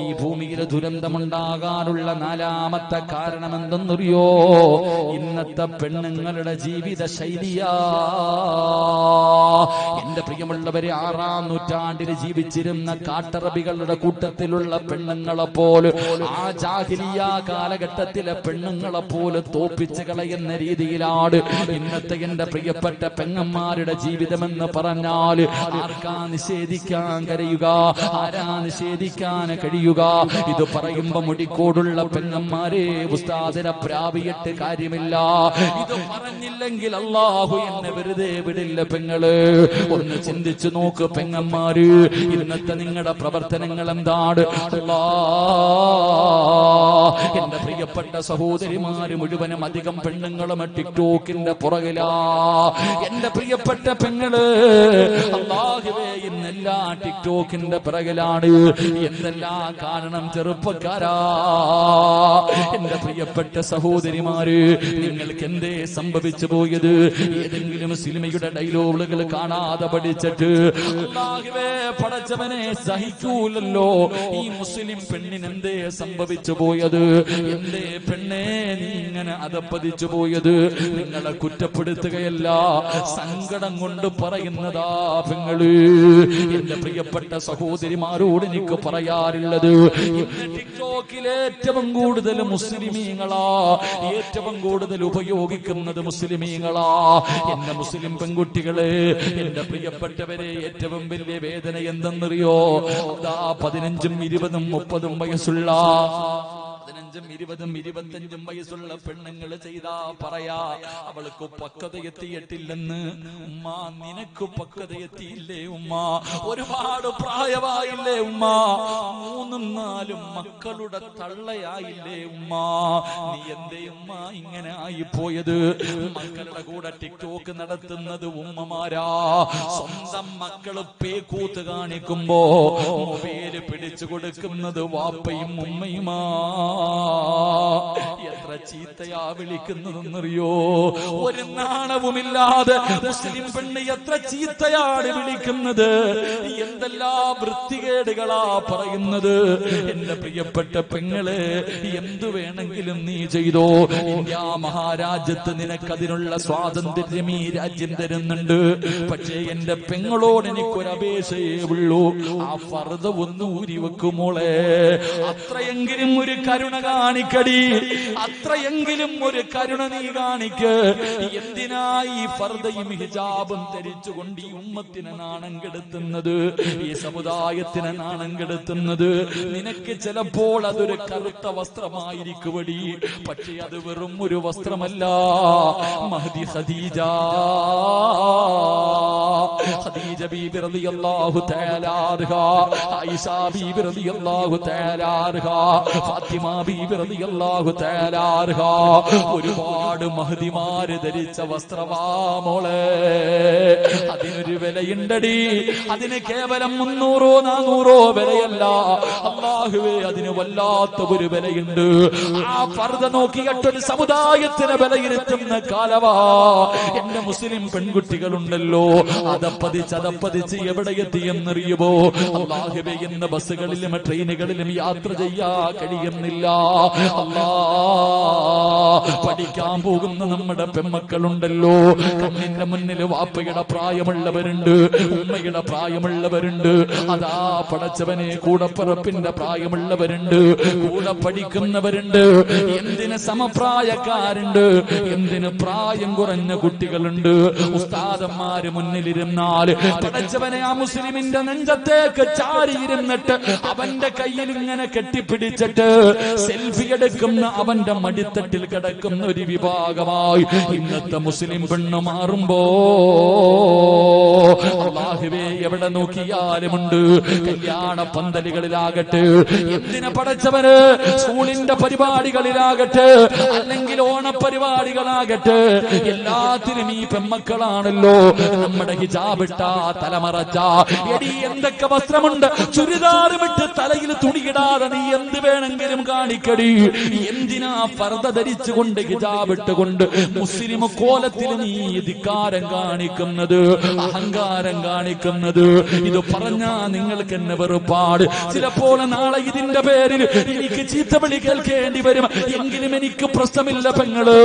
ഈ ഭൂമിയിൽ ദുരന്തമുണ്ടാകാനുള്ള നാലാമത്തെ കാരണം എന്തെന്നറിയോ? ഇന്നത്തെ പെണ്ണുങ്ങളുടെ ജീവിത ശൈലിയാ. എന്റെ പ്രിയമുള്ളവരെ, 6-ാം നൂറ്റാണ്ടിൽ ജീവിച്ചിരുന്ന കാട്ടറബികളുടെ കൂട്ടത്തിലുള്ള പെണ്ണുങ്ങളെ പോലെ, ആ ജാഹിലിയ കാലഘട്ടത്തിലെ പെണ്ണുങ്ങളെ പോലെ തോപ്പിച്ച് കളയുന്ന രീതിയിലാണ് ഇന്നത്തെ എന്റെ പ്രിയപ്പെട്ട പെങ്ങന്മാരുടെ ജീവിതമെന്ന് പറഞ്ഞാൽ ആർക്കാ നിഷേധിക്കാൻ കഴിയുക? ആരാ നിഷേധിക്കാൻ കഴിയുക? ഇത് പറയുമ്പോ മുടിക്കോടുള്ള പെങ്ങന്മാരെ ഉസ്താദിനെ പ്രാപിയിട്ട് കാര്യമില്ല. ഇത് പറഞ്ഞില്ലെങ്കിൽ അല്ലാഹു എന്നെ വെറുതെ വിടില്ല. പെങ്ങള് ഒന്ന് ചിന്തിച്ചു നോക്ക് പെങ്ങന്മാര്, ഇന്നത്തെ നിങ്ങളുടെ പ്രവർത്തനങ്ങൾ എന്താണ്? എന്റെ പ്രിയപ്പെട്ട സഹോദരിമാര് മുഴുവനും അധികം പെണ്ണുങ്ങളും ടിക്ടോക്കിന്റെ പുറകിലാ. എന്റെ പ്രിയപ്പെട്ട പെങ്ങള്, അല്ലാഹുവേ, ഇന്നെല്ലാ ടിക്ടോക്കിന്റെ പിറകിലാണ്. എന്തെല്ലാം കാരണം ചെറുപ്പക്കാരാ. എന്റെ പ്രിയപ്പെട്ട സഹോദരിമാര്, നിങ്ങൾക്ക് എന്തേ സംഭവിച്ചു പോയത്? ഏതെങ്കിലും സിനിമയുടെ ഡയലോഗുകൾ കാണാതെ പഠിച്ചിട്ട് അല്ലാഹുവേ പടച്ചവനെ സഹിക്കൂലല്ലോ. ഈ മുസ്ലിം പെണ്ണിനെന്തേ സംഭവിച്ചു പോയത്? എന്തേ പെണ്ണേ നീ ഇങ്ങനെ അതപ്പതിച്ചു പോയത്? നിങ്ങളെ കുറ്റപ്പെടുത്തുകയല്ല, സങ്കടം കൊണ്ട് പറയുന്നതാ പെങ്ങള്. എന്റെ പ്രിയപ്പെട്ട സഹോദരിമാരോട് എനിക്ക് പറയാറുള്ളത്, ഇന്ന് ടിക്ടോക്കിൽ ഏറ്റവും കൂടുതൽ മുസ്ലിമീങ്ങളാ, ഏറ്റവും കൂടുതൽ ഉപയോഗിക്കുന്നത് മുസ്ലിമീങ്ങളാ. എന്റെ മുസ്ലിം പെൺകുട്ടികളെ, എന്റെ പ്രിയപ്പെട്ടവരെ, ഏറ്റവും വലിയ വേദന എന്തെന്നറിയോ? 15, 20, 30 വയസ്സുള്ള 15, 20, 25 വയസ്സുള്ള പെണ്ണുങ്ങൾ ചെയ്താ പറയാ അവൾക്ക് പക്വത എത്തിയിട്ടില്ലെന്ന്. ഉമ്മ, നിനക്ക് പക്വത എത്തിയില്ലേ ഉമ്മ? ഒരുപാട് പ്രായമായില്ലേ ഉമ്മ? 3, 4 മക്കളുടെ തള്ളയായില്ലേ ഉമ്മ? നീ എന്തേ ഉമ്മ ഇങ്ങനെ ആയിപ്പോയത്? മക്കളുടെ കൂടെ ടിക്ടോക്ക് നടത്തുന്നത് ഉമ്മമാരാ. സ്വന്തം മക്കള് പേക്കൂത്ത് കാണിക്കുമ്പോ മൊബൈല് പിടിച്ചു കൊടുക്കുന്നത് വാപ്പയും ഉമ്മയുമാ. എത്ര ചീത്തയാ വിളിക്കുന്നതെന്നറിയോ? ഒരു നാണവുമില്ലാതെ മുസ്ലിം പെണ്ണ് എത്ര ചീത്തയാണ് വിളിക്കുന്നത്! എന്തെല്ലാ വൃത്തികേടുകളാ പറയുന്നത്! എന്റെ പ്രിയപ്പെട്ട പെങ്ങളെ, എന്തു വേണമെങ്കിലും നീ ചെയ്തോ. ഇന്ത്യ മഹാരാജ്യത്ത് നിനക്കതിനുള്ള സ്വാതന്ത്ര്യം ഈ രാജ്യം തരുന്നുണ്ട്. പക്ഷേ എന്റെ പെങ്ങളോട് എനിക്കൊരപേക്ഷയേ ഉള്ളൂ, ആ ഫർദ് ഒന്ന് ഊരി വെക്കുമോളെ. അത്രയെങ്കിലും ഒരു കരുണ കാണിക്കടി, അത്രയെങ്കിലും ഒരു കരുണ നീ കാണിക്ക്. എന്തിനായി ഫർദയും ഹിജാബും ധരിച്ചുകൊണ്ട് ഈ ഉമ്മത്തിനെ നാണം കെടുത്തുന്നത്, ഈ സമുദായത്തിനെ നാണം കെടുത്തുന്നത്? നിനക്ക് ചിലപ്പോൾ അതൊരു കറുത്ത വസ്ത്രമായിരിക്കുവടി, പക്ഷേ അത് വെറും ഒരു വസ്ത്രമല്ല. മഹദി ഖദീജ ബീബി റളിയല്ലാഹു തആല അൻഹാ, ആയിഷ ബീബി റളിയല്ലാഹു തആല അൻഹാ, ഫാത്തിമ ബീബി റളിയല്ലാഹു തആല അൻഹാ, ഒരുപാട് മഹദിമാര് ധരിച്ച വസ്ത്രമാ മോളെ. അതിനൊരു വിലയുണ്ടടി. അതിന് കേവലം 300 400 വിലയല്ല. അല്ലാഹുവേ, അതിന് വല്ലാത്ത ഒരു വിലയുണ്ട്. ആ ഫർദ നോക്കിയിട്ടൊരു സമുദായത്തിന് വിലയിരുത്തുന്ന കാലവാ. എന്റെ മുസ്ലിം പെൺകുട്ടികളുണ്ടല്ലോ, അതപ്പതിച്ച് എവിടെ എത്തിയെന്നറിയുമോ? അല്ലാഹുവേ, ഇന്ന് ബസ്സുകളിലും ട്രെയിനുകളിലും യാത്ര ചെയ്യാൻ കഴിയുന്നില്ല. അല്ലാ, പഠിക്കാൻ പോകുന്ന നമ്മുടെ പെൺമക്കളുണ്ടല്ലോ, കണ്ണിന്റെ മുന്നിൽ വാപ്പയുടെ പ്രായമുള്ളവരുണ്ട്, ഉമ്മയുടെ പ്രായമുള്ളവരുണ്ട്. അതാ പടച്ചവനെ, കൂടപ്പിറപ്പിന്റെ പ്രായമുള്ളവരുണ്ട്, കൂടെ പഠിക്കുന്നവരുണ്ട്, എന്തിന് സമപ്രായക്കാരുണ്ട്, എന്തിന് പ്രായം കുറഞ്ഞ കുട്ടികളുണ്ട്. ഉസ്താദന്മാര് മുന്നിലിരുന്നാൽ പടച്ചവനെ ആ മുസ്ലിമിന്റെ നെഞ്ചത്തേക്ക് ചാരിയിരുന്നിട്ട് അവന്റെ കയ്യിൽ ഇങ്ങനെ കെട്ടിപ്പിടിച്ചിട്ട് സെൽഫി എടുക്കുന്ന അവന്റെ മടിത്തട്ടിൽ കിടക്കുന്ന ഒരു വിഭാഗമായി ഇന്നത്തെ മുസ്ലിം പെണ്ണ് മാറുമ്പോ അല്ലാഹുവേ, എവിടെ നോക്കിയാലുമുണ്ട്. കല്യാണ പന്തലുകളിലാകട്ടെ, എന്തിനെ പടച്ചവന് സ്കൂളിന്റെ പരിപാടികളിലാകട്ടെ, അല്ലെങ്കിൽ ഓണപരിപാടികളാകട്ടെ, എല്ലാത്തിനും ഈ പെമ്മക്കളാണല്ലോ. നമ്മുടെ ഹിജാബിട്ട, തലമറച്ച, എടി എന്തൊക്കെ വസ്ത്രമുണ്ട്, ചുരിദാറുമിട്ട് തലയിൽ തുണിയിടാതെ നീ എന്ത് വേണമെങ്കിലും കാണിക്കടി. എന്തിന് എന്തിനാ ഫർദ ധരിച്ചുകൊണ്ട് ഹിജാബ് ഇട്ടുകൊണ്ട് മുസ്ലിം കോലത്തിൽ നീ ധിക്കാരം കാണിക്കുന്നത്, അഹങ്കാരം കാണിക്കുന്നത്? ഇത് പറഞ്ഞാ നിങ്ങൾക്ക് എന്നെ വെറുപ്പാട്. ചിലപ്പോൾ നാളെ ഇതിന്റെ പേരിൽ എനിക്ക് ചീത്തവിളി കേൾക്കേണ്ടി വരും. എങ്കിലും എനിക്ക് പ്രശ്നമില്ല പെങ്ങള്.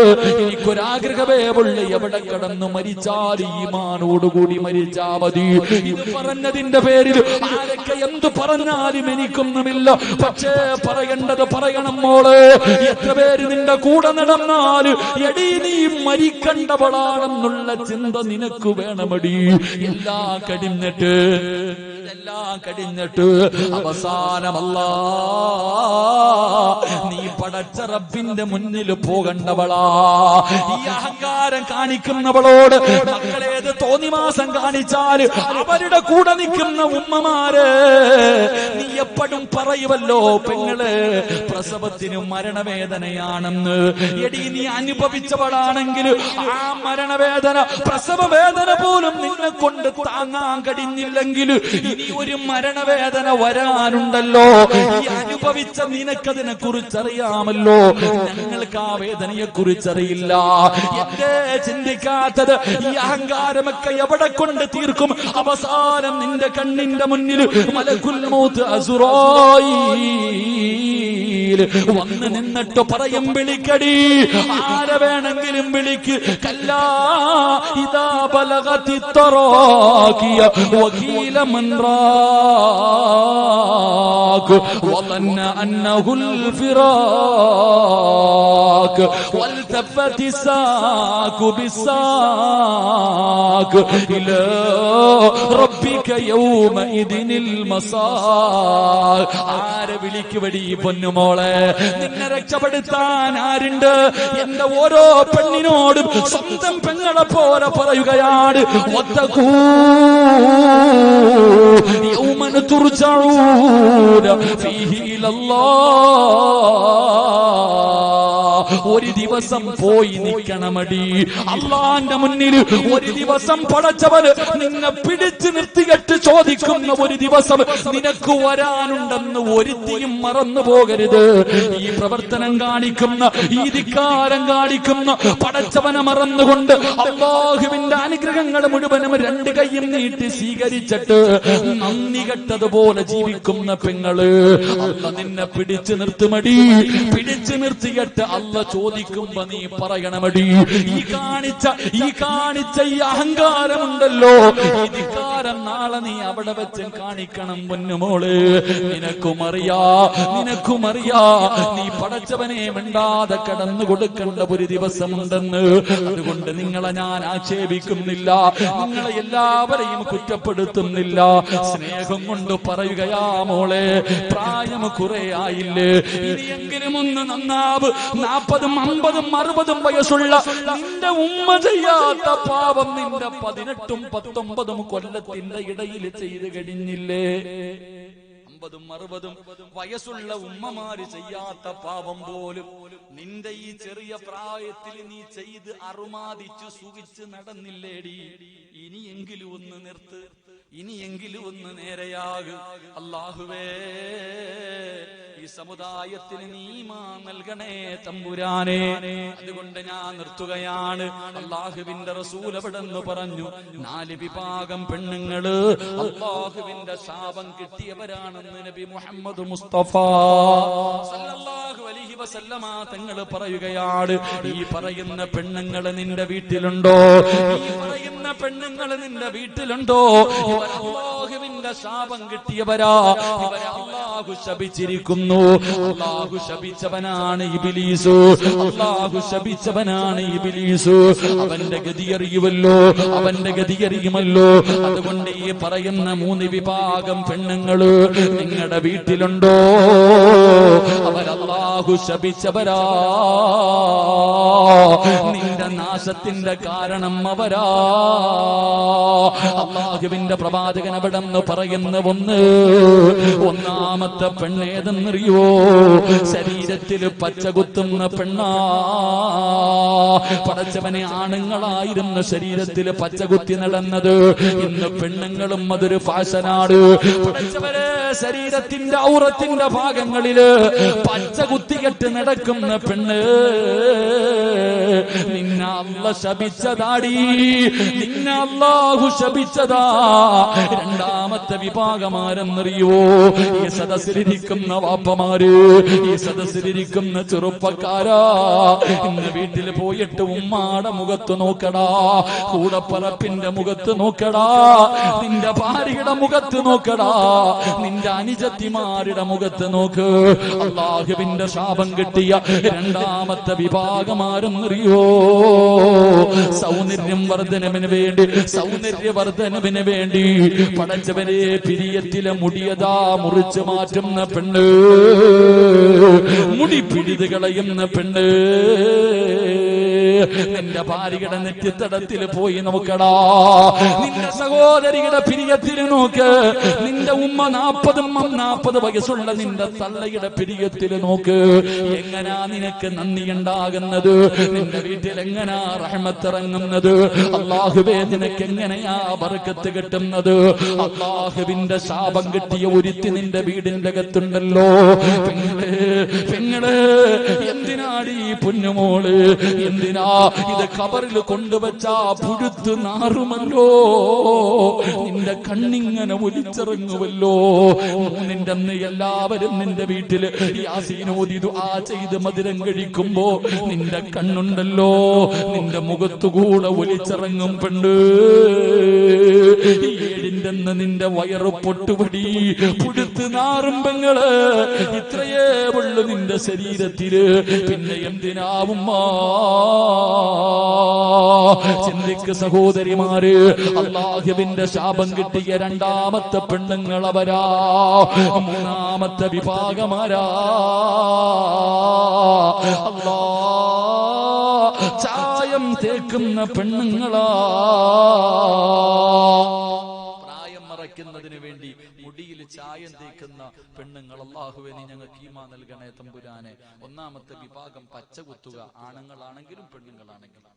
എനിക്കൊരാഗ്രഹമേ ഉള്ളു, എവിടെ കിടന്നു മരിച്ചാൽ ഈമാനോടുകൂടി മരിച്ചാ മതി. ഇത് പറഞ്ഞതിന്റെ പേരിൽ ആരൊക്കെ എന്ത് പറഞ്ഞാലും എനിക്കൊന്നുമില്ല. പക്ഷേ പറയേണ്ടത് പറയണം മോള്. എത്ര പേര് നിന്റെ കൂടെ നടന്നാല് എടീ നീ മരിക്കണ്ടവളാണെന്നുള്ള ചിന്ത നിനക്ക് വേണമടി. എല്ലാം കഴിഞ്ഞിട്ട് അവസാനമല്ല നീ പടച്ച റബ്ബിന്റെ മുന്നിൽ പോകണ്ടവളാ. ഈ അഹങ്കാരം കാണിക്കുന്നവളോട് മക്കളേത് തോന്നിമാസം കാണിച്ചാല് അവരുടെ കൂടെ നിൽക്കുന്ന ഉമ്മമാര് നീ എപ്പോഴും പറയുമല്ലോ പെങ്ങള് പ്രസവത്തിന് മരണവേദനയാണെന്ന്. എടി നീ അനുഭവിച്ചവളാണെങ്കിൽ ആ മരണവേദന പ്രസവ വേദന പോലും നിന്നെ കൊണ്ട് താങ്ങാൻ കഴിഞ്ഞില്ലെങ്കിൽ ഇനി ഒരു മരണവേദന വരാനുണ്ടല്ലോ. ഈ അനുഭവിച്ച നിനക്കതിനെ കുറിച്ചറിയാമല്ലോ. ഞങ്ങൾക്ക് ആ വേദനയെ കുറിച്ചറിയില്ല. എന്തേ ചിന്തിക്കാത്തത്? ഈ അഹങ്കാരമൊക്കെ എവിടെ കൊണ്ട് തീർക്കും? അവസാനം നിന്റെ കണ്ണിന്റെ മുന്നിൽ മലക്കുൽ മൗത്ത് അസ്റായീൽ വന്ന് നിന്നിട്ട് പറയും വിളിക്കടി, ആരെ വേണമെങ്കിലും വിളിക്ക്. കല്ലാ ഇദാ ബലഗതി തറാഖിയ വഖീല മൻ റാഖ് വظن أنه الفراق والتفت الساق بالساق إلى ربك يومئذ المساق. ആരെ വിളിക്കുവടി പൊന്നുമോളെ? നിന്നെ രക്ഷപ്പെടുത്താൻ ആരുണ്ട്? എന്റെ ഓരോ പെണ്ണിനോടും സ്വന്തം പെങ്ങളെ പോലെ പറയുകയാണ്, വത്തഖൂ യൗമൻ തുർജഊന ഫീഹി ഇലല്ലാഹ്. ഒരു ദിവസം പോയി നിൽക്കണമടി അള്ളാന്റെ മുന്നിൽ. ഒരു ദിവസം പടച്ചവന് നിന്നെ പിടിച്ചു നിർത്തിയിട്ട് ചോദിക്കുന്ന ഒരു ദിവസം നിനക്ക് വരാനുണ്ടെന്ന് ഒരുത്തിയും മറന്നു പോകരുത്. ഈ പ്രവർത്തനം കാണിക്കുന്ന, ഈ ധിക്കാരം കാണിക്കുന്ന പടച്ചവനെ മറന്നുകൊണ്ട് അല്ലാഹുവിന്റെ അനുഗ്രഹങ്ങൾ മുഴുവനും രണ്ട് കൈയും നീട്ടി സ്വീകരിച്ചിട്ട് നന്ദി കെട്ടതുപോലെ ജീവിക്കുന്ന പെങ്ങള് അല്ല നിന്നെ പിടിച്ചു നിർത്തുമടി. പിടിച്ചു നിർത്തിയിട്ട് അല്ല ചോദിക്കുമ്പോ നീ പറയണമടി, ഈ കാണിച്ച ഈ അഹങ്കാരമുണ്ടല്ലോ, ഈ ധിക്കാരം നാളെ നീ അവിടെ വെച്ച് കാണിക്കണം പൊന്നുമോള്. നിനക്കുമറിയാ നീ പടച്ചവനെ മിണ്ടാതെ കടന്നു കൊടുക്കേണ്ട ഒരു ദിവസമുണ്ടെന്ന്. അതുകൊണ്ട് നിങ്ങളെ ഞാൻ ആക്ഷേപിക്കുന്നില്ല, നിങ്ങളെ എല്ലാവരെയും കുറ്റപ്പെടുത്തുന്നില്ല. സ്നേഹം കൊണ്ട് പറയുകയാ മോളെ, പ്രായം കുറെ ആയില്ലേ, ഇനിയെങ്കിലും ഒന്ന് നന്നാവ്. 40, 50, 60 വയസ്സുള്ള നിന്റെ ഉമ്മ ചെയ്യാത്ത പാപം നിന്റെ 18, 19 കൊല്ലത്തിന്റെ ഇടയിൽ ചെയ്ത് കഴിഞ്ഞില്ലേ? 50, 60 വയസ്സുള്ള ഉമ്മമാര് ചെയ്യാത്ത പാപം പോലും നിന്റെ ഈ ചെറിയ പ്രായത്തിൽ നീ ചെയ്ത് അറുമാദിച്ചു സുഖിച്ച് നടന്നില്ലേടി? ഇനിയെങ്കിലും ഒന്ന് നിർത്ത്, ഇനിയെങ്കിലും ഒന്ന് നേരെയാകു. അല്ലാഹുവേ, ഈ സമുദായത്തിന് നീ ഈമാൻ നൽകണേ തമ്പുരാനെ. അതുകൊണ്ട് ഞാൻ നിർത്തുകയാണ്. അല്ലാഹുവിന്റെ റസൂൽ എവിടെന്ന് പറഞ്ഞു, 4 വിഭാഗം പെണ്ണുങ്ങള് അല്ലാഹുവിന്റെ ശാപം കിട്ടിയവരാണെന്ന് നബി മുഹമ്മദ് മുസ്തഫ സല്ലല്ലാഹു അലൈഹി വസല്ലമ തങ്ങൾ പറയുകയാണ്. ഈ പറയുന്ന പെണ്ണുങ്ങൾ നിന്റെ വീട്ടിലുണ്ടോ? ഈ പറയുന്ന പെണ്ണുങ്ങൾ നിന്റെ വീട്ടിലുണ്ടോ? ഇവർ അല്ലാഹുവിന്റെ ശാപം കിട്ടിയവരാ. ഇവരെ അല്ലാഹു ശപിച്ചിരിക്കുന്നു. അല്ലാഹു ശപിച്ചവനാണ് ഇബ്ലീസ്. അല്ലാഹു ശപിച്ചവനാണ് ഇബ്ലീസ്. അവന്റെ ഗതി അറിയുമല്ലോ, അവന്റെ ഗതി അറിയുമല്ലോ. അതുകൊണ്ട് ഈ പറയുന്ന 3 വിഭാഗം പെണ്ണുങ്ങള് നിങ്ങളുടെ വീട്ടിലുണ്ടോ? അവരല്ലാഹു ശപിച്ചവരാ. നിന്റെ നാശത്തിന്റെ കാരണം അവരാ. അല്ലാഹുവിന്റെ പ്രവാചകൻ അവിടെന്ന് പറയുന്ന ഒന്നാമത്തെ മൂന്നാമത്തെ പെണ്ണേതെന്നറിയോ? ശരീരത്തിൽ പച്ച കുത്തുന്ന പെണ്ണാ. പടച്ചവനെ, ആണുങ്ങളായിരുന്ന ശരീരത്തിൽ പച്ച കുത്തി നടന്നത് ഇന്ന് പെണ്ണുങ്ങളും അതൊരു ഫാഷനാണ്. പടച്ചവനെ, ശരീരത്തിന്റെ ഔറത്തിന്റെ ഭാഗങ്ങളില് പച്ച കുത്തികെട്ട് നടക്കുന്ന പെണ്ണ്, നിന്നെ അല്ലാഹു ശപിച്ചതാടി, നിന്നെ അല്ലാഹു ശപിച്ചതാ. രണ്ടാമത്തെ വിഭാഗമാരെന്നറിയോ? ഈ സദസ്സിലിരിക്കുന്ന വാപ്പമാര്, ഈ സദസ്സിലിരിക്കുന്ന ചെറുപ്പക്കാരാ, ഇന്ന് വീട്ടിൽ പോയിട്ട് ഉമ്മാടെ മുഖത്ത് നോക്കടാ, കൂടപ്പറപ്പിന്റെ മുഖത്ത് നോക്കടാ, നിന്റെ ഭാര്യയുടെ മുഖത്ത് നോക്കടാ, നിന്റെ അനുജത്തിമാരുടെ മുഖത്ത് നോക്ക്. അല്ലാഹുവിന്റെ ശാപം കിട്ടിയ രണ്ടാമത്തെ വിഭാഗമാരെന്നറിയോ? സൗന്ദര്യവർദ്ധനവിന് വേണ്ടി പടച്ചവനെ പിരിയത്തിലെ മുടിയതാ മുറിച്ചു മാറ്റുന്ന പെണ്ണ്, മുടി പിടിത് കളയുന്ന പെണ്ണ്. നിന്റെ ഭാര്യയുടെ നെറ്റിത്തടത്തിൽ പോയി നോക്കടാ, നിന്റെ സഹോദരിയുടെ പിരിയത്തിൽ നോക്ക്, നിന്റെ ഉമ്മ 40 വയസ്സുള്ള നിന്റെ തള്ളയുടെ പിരിയത്തിൽ നോക്ക്. എങ്ങനാ നിനക്ക് നന്ദി ഉണ്ടാകുന്നത്? നിന്റെ വീട്ടിൽ എങ്ങനാ റഹ്മത്തിറങ്ങുന്നത്? അല്ലാഹുവേ, നിനക്ക് എങ്ങനെയാ ബർക്കത്ത് കിട്ടുന്നത്? അല്ലാഹുവിന്റെ ശാപം കിട്ടിയ ഒരുത്തി നിന്റെ വീടിന്റെ അകത്തുണ്ടല്ലോ. പെങ്ങളെ, എന്തിനാടി പൊന്നുമോള്, എന്തിനാ ഇത് ഖബറിൽ കൊണ്ടുവച്ചാ പുഴുത്ത് നാറുമല്ലോ, നിന്റെ കണ്ണിങ്ങനെ ഒലിച്ചിറങ്ങുമല്ലോ. മൂന്നിന്റെ അന്ന് എല്ലാവരും നിന്റെ വീട്ടില് യാസീൻ ഓതി ദുആ ചെയ്ത് മധുരം കഴിക്കുമ്പോ നിന്റെ കണ്ണുണ്ടല്ലോ, നിന്റെ മുഖത്തുകൂടെ ഒലിച്ചിറങ്ങും പെണ്ണ്. ഏഴിന്റെ അന്ന് നിന്റെ വയറ് പൊട്ടുപടി പുഴുത്ത് നാറും പെങ്ങള്. ഇത്രയേ ഉള്ളു നിന്റെ ശരീരത്തില്, പിന്നെ എന്തിനാവുമ്മ? ചിന്തിക്ക് സഹോദരിമാര്, അല്ലാഹുവിന്റെ ശാപം കിട്ടിയ രണ്ടാമത്തെ പെണ്ണുങ്ങൾ അവരാ. മൂന്നാമത്തെ വിഭാഗമാരാ? അല്ലാ, ചായം തേക്കുന്ന പെണ്ണുങ്ങളാ. പ്രായം മറയ്ക്കുന്നതിന് വേണ്ടി മുടിയിൽ ചായം തേക്കുന്ന പെണ്ണുങ്ങൾ. അല്ലാഹുവേ, നീ ഞങ്ങൾക്ക് ഈമാൻ നൽകണേ തമ്പുരാനെ. ഒന്നാമത്തെ വിഭാഗം പച്ച കുത്തുക, ആണുങ്ങളാണെങ്കിലും പെണ്ണുങ്ങളാണെങ്കിലും.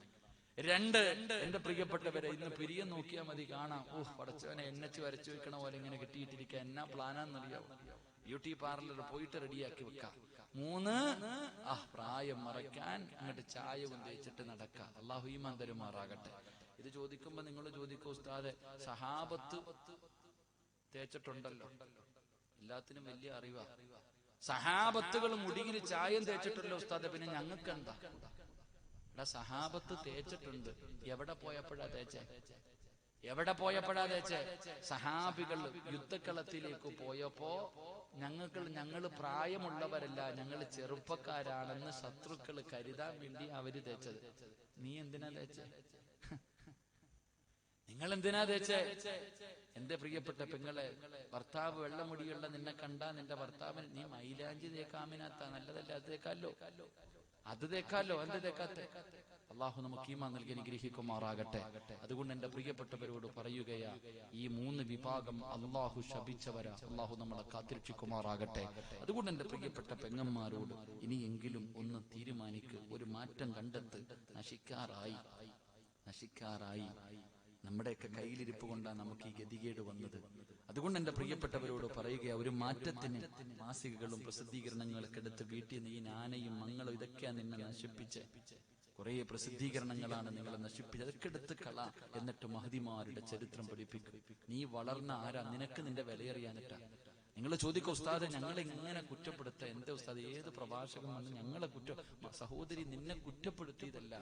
രണ്ട്, എന്റെ പ്രിയപ്പെട്ടവരെ, ഇന്ന് പിരിയം നോക്കിയാൽ മതി, കാണാം. പടച്ചവനെ, എണ്ണച്ച് വരച്ചു വെക്കണ പോലെ ഇങ്ങനെ കിട്ടിയിട്ടിരിക്കുക. എന്നാ പ്ലാനാന്നറിയാവോ? ബ്യൂട്ടി പാർലർ പോയിട്ട് റെഡിയാക്കി വെക്കാം. 3, പ്രായം മറയ്ക്കാൻ അങ്ങോട്ട് ചായവും തേച്ചിട്ട് നടക്കാം. അല്ലാഹു ഈമാൻ തരുമാറാകട്ടെ. ഇത് ചോദിക്കുമ്പോ നിങ്ങൾ ചോദിക്കോ, ഉസ്താദെ, സഹാബത്ത് തേച്ചിട്ടുണ്ടല്ലോ, എല്ലാത്തിനും വലിയ അറിവാ. സഹാബത്തുകൾ മുടിയിൽ ചായം തേച്ചിട്ടുണ്ടല്ലോ ഉസ്താദെ, പിന്നെ ഞങ്ങൾക്ക് എന്താ? സഹാബത്ത് തേച്ചിട്ടുണ്ട്. എവിടെ പോയപ്പോഴാ തേച്ചേ? എവിടെ പോയപ്പോഴാ തേച്ചേ? സഹാബികൾ യുദ്ധക്കളത്തിലേക്ക് പോയപ്പോ ഞങ്ങൾ പ്രായമുള്ളവരല്ല, ഞങ്ങൾ ചെറുപ്പക്കാരാണെന്ന് ശത്രുക്കൾ കരുതാൻ വേണ്ടി അവര് തേച്ചത്. നീ എന്തിനാ തേച്ചേ? നിങ്ങൾ എന്തിനാ തേച്ചേ? എന്റെ പ്രിയപ്പെട്ട പെങ്ങളെ, ഭർത്താവ് വെള്ളമുടിയുള്ള നിന്നെ കണ്ടാ നിന്റെ ഭർത്താവിന് നീ മൈലാഞ്ചി തേക്കാമിനത്ത നല്ലതല്ല, അത് തേക്കാലോ, അത് തേക്കാലോ, എന്ത് തേക്കാത്തെ? അള്ളാഹു നമുക്ക് ഈമാൻ നൽകി അനുഗ്രഹിക്കുമാറാകട്ടെ. അതുകൊണ്ട് എന്റെ പ്രിയപ്പെട്ടവരോട് പറയുകയാ, ഈ 3 വിഭാഗം അള്ളാഹു ശപിച്ചവരാ. അള്ളാഹു നമ്മളെ കാത്തിരക്ഷിക്കുമാറാകട്ടെ. അതുകൊണ്ട് എന്റെ പ്രിയപ്പെട്ട പെങ്ങന്മാരോട് ഇനിയെങ്കിലും ഒന്ന് തീരുമാനിക്ക്, ഒരു മാറ്റം കണ്ടെത്ത്. നശിക്കാറായി. നമ്മുടെയൊക്കെ കയ്യിലിരിപ്പ് കൊണ്ടാണ് നമുക്ക് ഈ ഗതികേട് വന്നത്. അതുകൊണ്ട് എന്റെ പ്രിയപ്പെട്ടവരോട് പറയുക, ഒരു മാറ്റത്തിന് മാസികകളും പ്രസിദ്ധീകരണങ്ങളൊക്കെ എടുത്ത് വീട്ടിൽ നീ ആനയും മങ്ങളും ഇതൊക്കെയാണ് നിന്നെ നശിപ്പിച്ച്. കുറെ പ്രസിദ്ധീകരണങ്ങളാണ് നിങ്ങളെ നശിപ്പിച്ചത്. അതൊക്കെ എടുത്ത് കള. എന്നിട്ട് മഹദിമാരുടെ ചരിത്രം പഠിപ്പിക്കും. നീ വളർന്ന ആരാ? നിനക്ക് നിന്റെ വിലയറിയാനിട്ടാ. നിങ്ങൾ ചോദിക്കോ, ഉസ്താദെ ഞങ്ങളെ ഇങ്ങനെ കുറ്റപ്പെടുത്ത എന്താ ഉസ്താദ്? ഏത് പ്രഭാഷകൻ വന്ന് ഞങ്ങളെ സഹോദരി നിന്നെ കുറ്റപ്പെടുത്തിയതല്ല.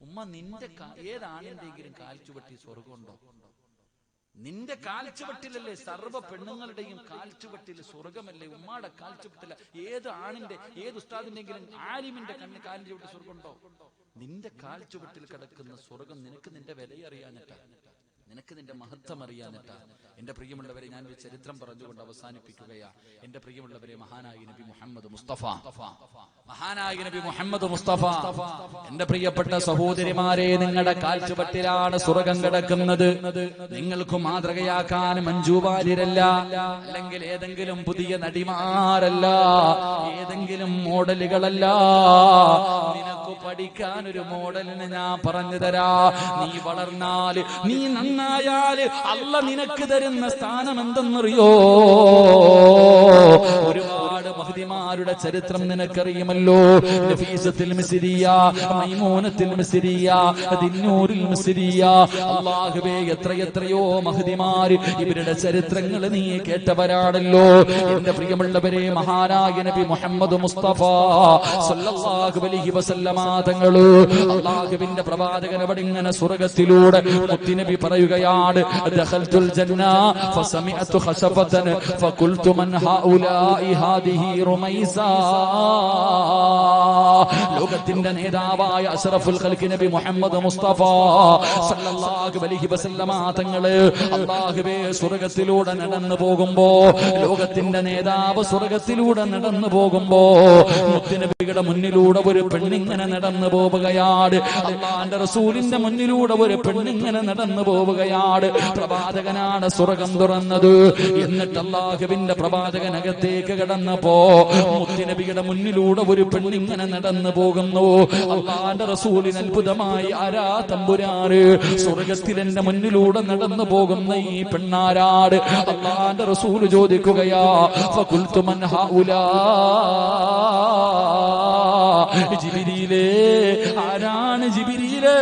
ഉമ്മ, നിന്റെ ഏതാണെന്തെങ്കിലും കാൽച്ചുവട്ടി സ്വർഗമുണ്ടോ? നിന്റെ കാൽച്ചുവട്ടിലല്ലേ സർവ്വ പെണ്ണുങ്ങളുടെയും കാൽച്ചുവട്ടിൽ സ്വർഗമല്ലേ? ഉമ്മാടെ കാൽച്ചുവട്ടില്ല. ഏത് ആണിന്റെ, ഏത് ഉസ്താദിന്റെങ്കിലും ആലിമിന്റെ കാൽച്ചുവട്ടി സ്വർഗമുണ്ടോ? നിന്റെ കാൽച്ചുവട്ടിൽ കിടക്കുന്ന സ്വർഗം നിനക്ക് നിന്റെ വിലയറിയാനിട്ടാ. നിനക്ക് നിന്റെ മഹത്വം അറിയാനിട്ടാ. എന്റെ പ്രിയമുള്ളവരെ, ഞാനൊരു ചരിത്രം പറഞ്ഞുകൊണ്ട് അവസാനിപ്പിക്കുകയാ. എന്റെ പ്രിയമുള്ളവരെ, മഹാനായ നബി മുഹമ്മദ് മുസ്തഫ, മഹാനായ നബി മുഹമ്മദ് മുസ്തഫ. എന്റെ പ്രിയപ്പെട്ട സഹോദരിമാരെ, നിങ്ങളുടെ കാൽച്ചുവട്ടിലാണ് സ്വർഗം കിടക്കുന്നത്. നിങ്ങൾക്ക് മാതൃകയാക്കാൻ മഞ്ജു വാര്യരല്ല, അല്ലെങ്കിൽ ഏതെങ്കിലും പുതിയ നടിമാരല്ല, ഏതെങ്കിലും മോഡലുകളല്ല. നിനക്ക് പഠിക്കാൻ ഒരു മോഡലിന് ഞാൻ പറഞ്ഞു തരാ. നീ വളർന്നാല്, നീ നന്നായാല് അല്ല നിനക്ക് തരുന്ന സ്ഥാനം എന്തെന്നറിയോ? ഒരുപാട് മഹദിമാരുടെ ചരിത്രം നിനക്കറിയുമല്ലോ. നഫീസത്തുൽ മിസ്രിയ, മൈമൂനത്തുൽ മിസ്രിയ, ദിന്നൂറുൽ മിസ്രിയ. അല്ലാഹുവേ, എത്രയെത്രയോ മഹദിമാർ, ഇവരുടെ ചരിത്രങ്ങൾ നീ കേട്ടവരാണല്ലോ. എന്റെ പ്രിയമുള്ളവരെ, മഹാനായ നബി മുഹമ്മദ് മുസ്തഫ സല്ലല്ലാഹു അലൈഹി വസല്ലമ തങ്ങള്, അല്ലാഹുവിന്റെ പ്രവാചകൻ അവിടെ ഇങ്ങനെ സ്വർഗ്ഗത്തിലൂടെ മുത്തുനബി പറയുകയാണ്, ദഖൽതുൽ ജന്ന ഫസമിഅതു ഖശഫതൻ ഫഖുൽതു മൻ ഹൗലാഇ ഹാദിഹി റുമൈസ. ലോകത്തിന്റെ നേതാവായ അഷ്റഫുൽ ഖൽഖ് നബി മുഹമ്മദ് മുസ്തഫ സല്ലല്ലാഹു അലൈഹി വസല്ലമ തങ്ങള് അല്ലാഹുവേ സ്വർഗ്ഗത്തിലൂടെ നടന്നു പോകുമ്പോ, ലോകത്തിന്റെ നേതാവ് സ്വർഗ്ഗത്തിലൂടെ നടന്നു പോകുമ്പോ, മുത്തുനബിയുടെ മുന്നിലൂടെ ഒരു പെണ്ണിങ്ങനെ നടന്നു പോവുകയാണ്. അല്ലാഹുവിന്റെ റസൂലിന്റെ മുന്നിലൂടെ ഒരു പെണ്ണിങ്ങനെ നടന്നു പോവുകയാണ്. പ്രവാചകനാണ് സ്വർഗ്ഗം തുറന്നത്. എന്നിട്ട് അല്ലാഹുവിന്റെ പ്രവാചകൻ അകത്തേക്ക് കടന്നപ്പോ മുത്തുനബിയുടെ മുന്നിലൂടെ ഒരു പെണ്ണിങ്ങനെ നടന്നു പോകുന്നു. അല്ലാഹുവിന്റെ റസൂലിന് അത്ഭുതമായി, ആരാ തമ്പുരാന്, സ്വർഗ്ഗത്തിൽ എന്റെ മുന്നിലൂടെ നടന്നു പോകുന്ന ഈ പെണ്ണാരാട്? അല്ലാഹുവിന്റെ റസൂൽ ചോദിക്കുകയാ, ഫഖുൽതു മൻ ഹൗലാ. ജിബ്രീലേ, ആരാണ് ജിബ്രീലേ?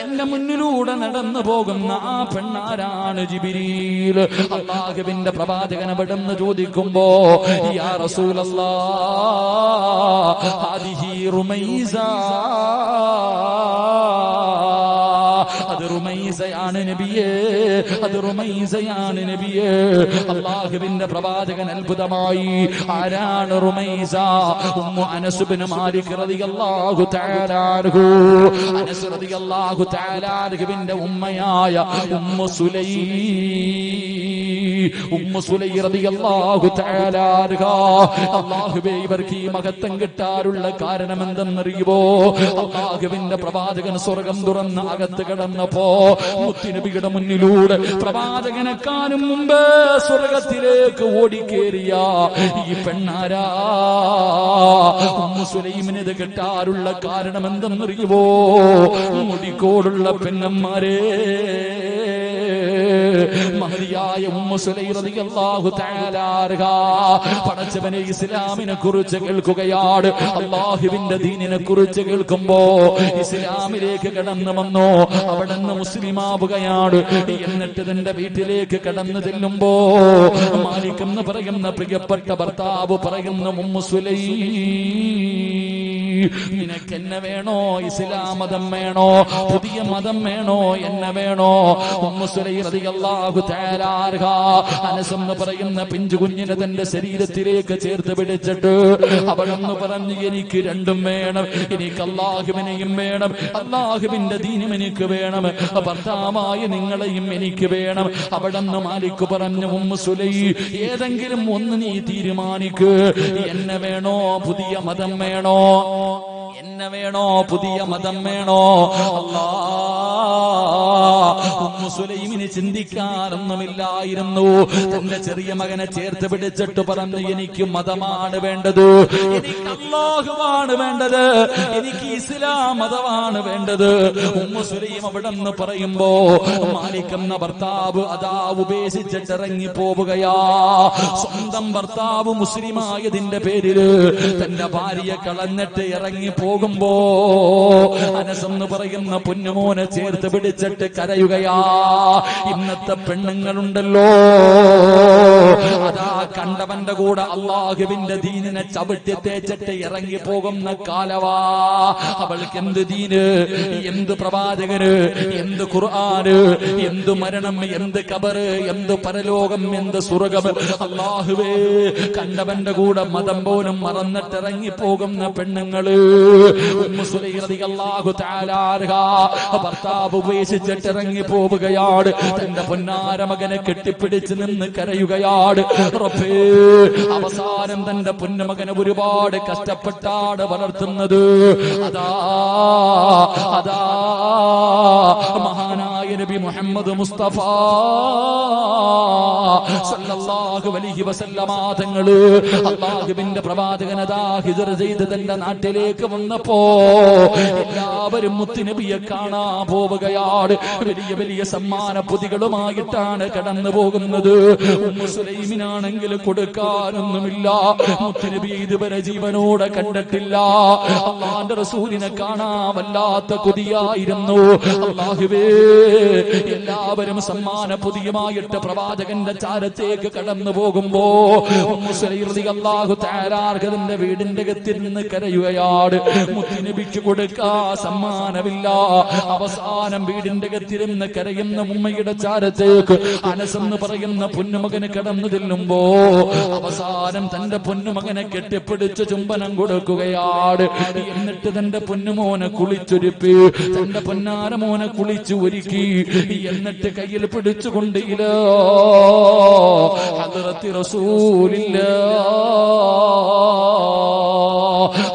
എന്റെ മുന്നിലൂടെ നടന്നു പോകുന്ന ആ പെണ്ണാരാണ് ജിബ്രീൽ? അല്ലാഹുവിന്റെ പ്രവാചകൻ അവിടെന്ന് ചോദിക്കുമ്പോ, യാ റസൂലല്ലാഹ്, ഹാദിഹി റുമൈസ. അത് റുമൈസയാണ് നബിയേ, അത് റുമൈസയാണ് നബിയേ. അല്ലാഹുവിന്റെ പ്രവാചകൻ അത്ഭുതമായി, ആരാണ് റുമൈസ? ഉമ്മു അനസ് ഇബ്നു മാലിക് റളിയല്ലാഹു തആല അൻഹു. അനസ് റളിയല്ലാഹു തആല അൻഹുവിന്റെ ഉമ്മയായ ഉമ്മു സുലൈ റളിയല്ലാഹു തആല അൻഹ. അല്ലാഹുവേ, ഇവർക്ക് ഈ മഹത്വം കിട്ടാനുള്ള കാരണം എന്തെന്നറിയുമോ? അല്ലാഹുവിന്റെ പ്രവാചകൻ സ്വർഗ്ഗം തുറന്ന് അകത്ത് കടന്നപ്പോ മുത്തുനബിയുടെ മുന്നിലൂടെ പ്രവാചകനെക്കാളും മുമ്പ് സ്വർഗ്ഗത്തിലേക്ക് ഓടിക്കേറിയ ഈ പെണ്ണാരാ? ഉമ്മു സുലൈമിന് ഇത് കിട്ടാറുള്ള കാരണം എന്തെന്നറിയുമോ? മുടിക്കോടുള്ള പെണ്ണന്മാരെ, മഹദിയായ ഉമ്മു സുലൈം റളിയല്ലാഹു തആല അൻഹ പടച്ചവനെ ഇസ്ലാമിനെ കുറിച്ച് കേൾക്കുകയാണ്. അല്ലാഹുവിന്റെ ദീനിനെ കുറിച്ച് കേൾക്കുമ്പോ ഇസ്ലാമിലേക്ക് കടന്നു വന്നോ, അവിടെ നിന്ന് മുസ്ലിമാവുകയാണ്. എന്നിട്ട് തന്റെ വീട്ടിലേക്ക് കടന്നു ചെല്ലുമ്പോ മാലിക് എന്ന് പറയുന്ന പ്രിയപ്പെട്ട ഭർത്താവ് പറയുന്ന, ഉമ്മു സുലൈം, നിനക്ക് എന്നെ വേണോ? ഇസ്ലാം മതം വേണോ? പുതിയ മതം വേണോ? എന്നെ വേണോ? ഉമ്മു സുലൈം റളിയല്ലാഹു തആല അൻഹ അനസ് എന്ന് പറയുന്ന പിഞ്ചു കുഞ്ഞിനെ തന്റെ ശരീരത്തിലേക്ക് ചേർത്ത് പിടിച്ചിട്ട് അവളൊന്ന് പറഞ്ഞു, എനിക്ക് രണ്ടും വേണം. എനിക്ക് അല്ലാഹുവിനെയും വേണം, അല്ലാഹുവിന്റെ ദീനും എനിക്ക് വേണം, ഭർത്താവായ നിങ്ങളെയും എനിക്ക് വേണം. അവിടെന്ന് മാലിക് പറഞ്ഞു, ഉമ്മു സുലൈം, ഏതെങ്കിലും ഒന്ന് നീ തീരുമാനിക്ക്. എന്നെ വേണോ? പുതിയ മതം വേണോ? എന്നെ വേണോ? പുതിയ മതം വേണോ? ഉമ്മു സുലൈമിന് ചിന്തിക്കാറൊന്നുമില്ലായിരുന്നു. തന്റെ ചെറിയ മകനെ ചേർത്ത് പിടിച്ചിട്ട് പറഞ്ഞു, എനിക്ക് മതമാണ് വേണ്ടത്, എനിക്ക് അല്ലാഹുവാണ് വേണ്ടത്, എനിക്ക് ഇസ്ലാം മതമാണ് വേണ്ടത്. ഉമ്മു സുലൈം അവിടെ നിന്ന് പറയുമ്പോ മാലിക് എന്ന ഭർത്താവ് അതാ ഉപേക്ഷിച്ചിട്ട് ഇറങ്ങി പോവുകയാ. സ്വന്തം ഭർത്താവ് മുസ്ലിമായതിന്റെ പേരില് തന്റെ ഭാര്യയെ കളഞ്ഞിട്ട് ഇറങ്ങി പോകുമ്പോ അനസ് എന്ന് പറയുന്ന പൊന്നുമോനെ ചേർത്ത് പിടിച്ചിട്ട് കരയുകയാ. ഇന്നത്തെ പെണ്ണുങ്ങളുണ്ടല്ലോ, അതാ കണ്ടവന്റെ കൂടെ അള്ളാഹുവിന്റെ ദീനിനെ ചവിട്ടി തേച്ചിട്ട് ഇറങ്ങി പോകുന്ന കാലവാ. അവൾക്ക് എന്ത് ദീന്, എന്ത് പ്രവാചകന്, എന്ത് ഖുർആന്, എന്ത് മരണം, എന്ത് ഖബറ്, എന്ത് പരലോകം, എന്ത് സ്വർഗം. അള്ളാഹുവേ, കണ്ടവന്റെ കൂടെ മതം പോലും മറന്നിട്ടിറങ്ങി പോകുന്ന പെണ്ണുങ്ങള്. ഉമ്മു സുലൈം റളിയല്ലാഹു തആല അൻഹ ഭർത്താവ് ഉപേക്ഷിച്ചിട്ട് ഇറങ്ങി പോവുകയാണ്. തന്റെ പൊന്നാര മകനെ കെട്ടിപ്പിടിച്ച് നിന്ന് കരയുകയാണ്. റബ്ബേ, അവസാനം തന്റെ പൊന്നുമകനെ ഒരുപാട് കഷ്ടപ്പെട്ടാണ് വളർത്തുന്നത്. അതാ മഹാനായ നബി മുഹമ്മദ് മുസ്തഫ സല്ലല്ലാഹു അലൈഹി വസല്ലമ തങ്ങള് അല്ലാഹുവിന്റെ പ്രവാചകനതാ ഹിജ്റ ചെയ്ത് തന്റെ നാട്ടിലേക്ക് വന്നപ്പോ എല്ലാവരും മുത്തുനബിയെ കാണാൻ പോവുകയാണ്. വലിയ വലിയ സമ്മാന പൊതികളുമായിട്ടാണ് കടന്നു പോകുന്നത്. ഉമ്മു സുലൈമിനാണെങ്കിൽ കൊടുക്കാനൊന്നുമില്ല. മുത്തുനബി ഇതുവരെ ജീവനോടെ കണ്ടിട്ടില്ല. അല്ലാഹുവിന്റെ റസൂലിനെ കാണാൻ വല്ലാത്ത കൊതിയായിരുന്നു. അല്ലാഹുവേ, എല്ലാവരും സമ്മാന പൊതിയുമായിട്ട് പ്രവാചകന്റെ ചാരത്തേക്ക് കടന്നു പോകുമ്പോ ഉമ്മു സുലൈം റളിയല്ലാഹു തആല അൻഹയുടെ വീടിന്റെ അകത്തിൽ നിന്ന് കരയുകയാണ്. മുത്തുനബിക്ക് കൊടുക്കാൻ സമ്മാനമില്ല. അവസാനം വീടിന്റെ അകത്തിൽ നിന്ന് കരയുന്ന ഉമ്മയുടെ ചാരത്തേക്ക് അനസ് എന്ന് പറയുന്ന പൊന്നുമകന് കടന്നു ചെല്ലുമ്പോ അവസാനം തന്റെ പൊന്നുമകനെ കെട്ടിപ്പിടിച്ച് ചുംബനം കൊടുക്കുകയാണ്. എന്നിട്ട് തന്റെ പൊന്നുമോനെ കുളിച്ചൊരുപ്പി, തന്റെ പൊന്നാര മോനെ കുളിച്ചു ഒരുക്കി, എന്നിട്ട് കയ്യിൽ പിടിച്ചുകൊണ്ട് ഇലാ ഹദ്റത്തി റസൂലില്ലാഹ്,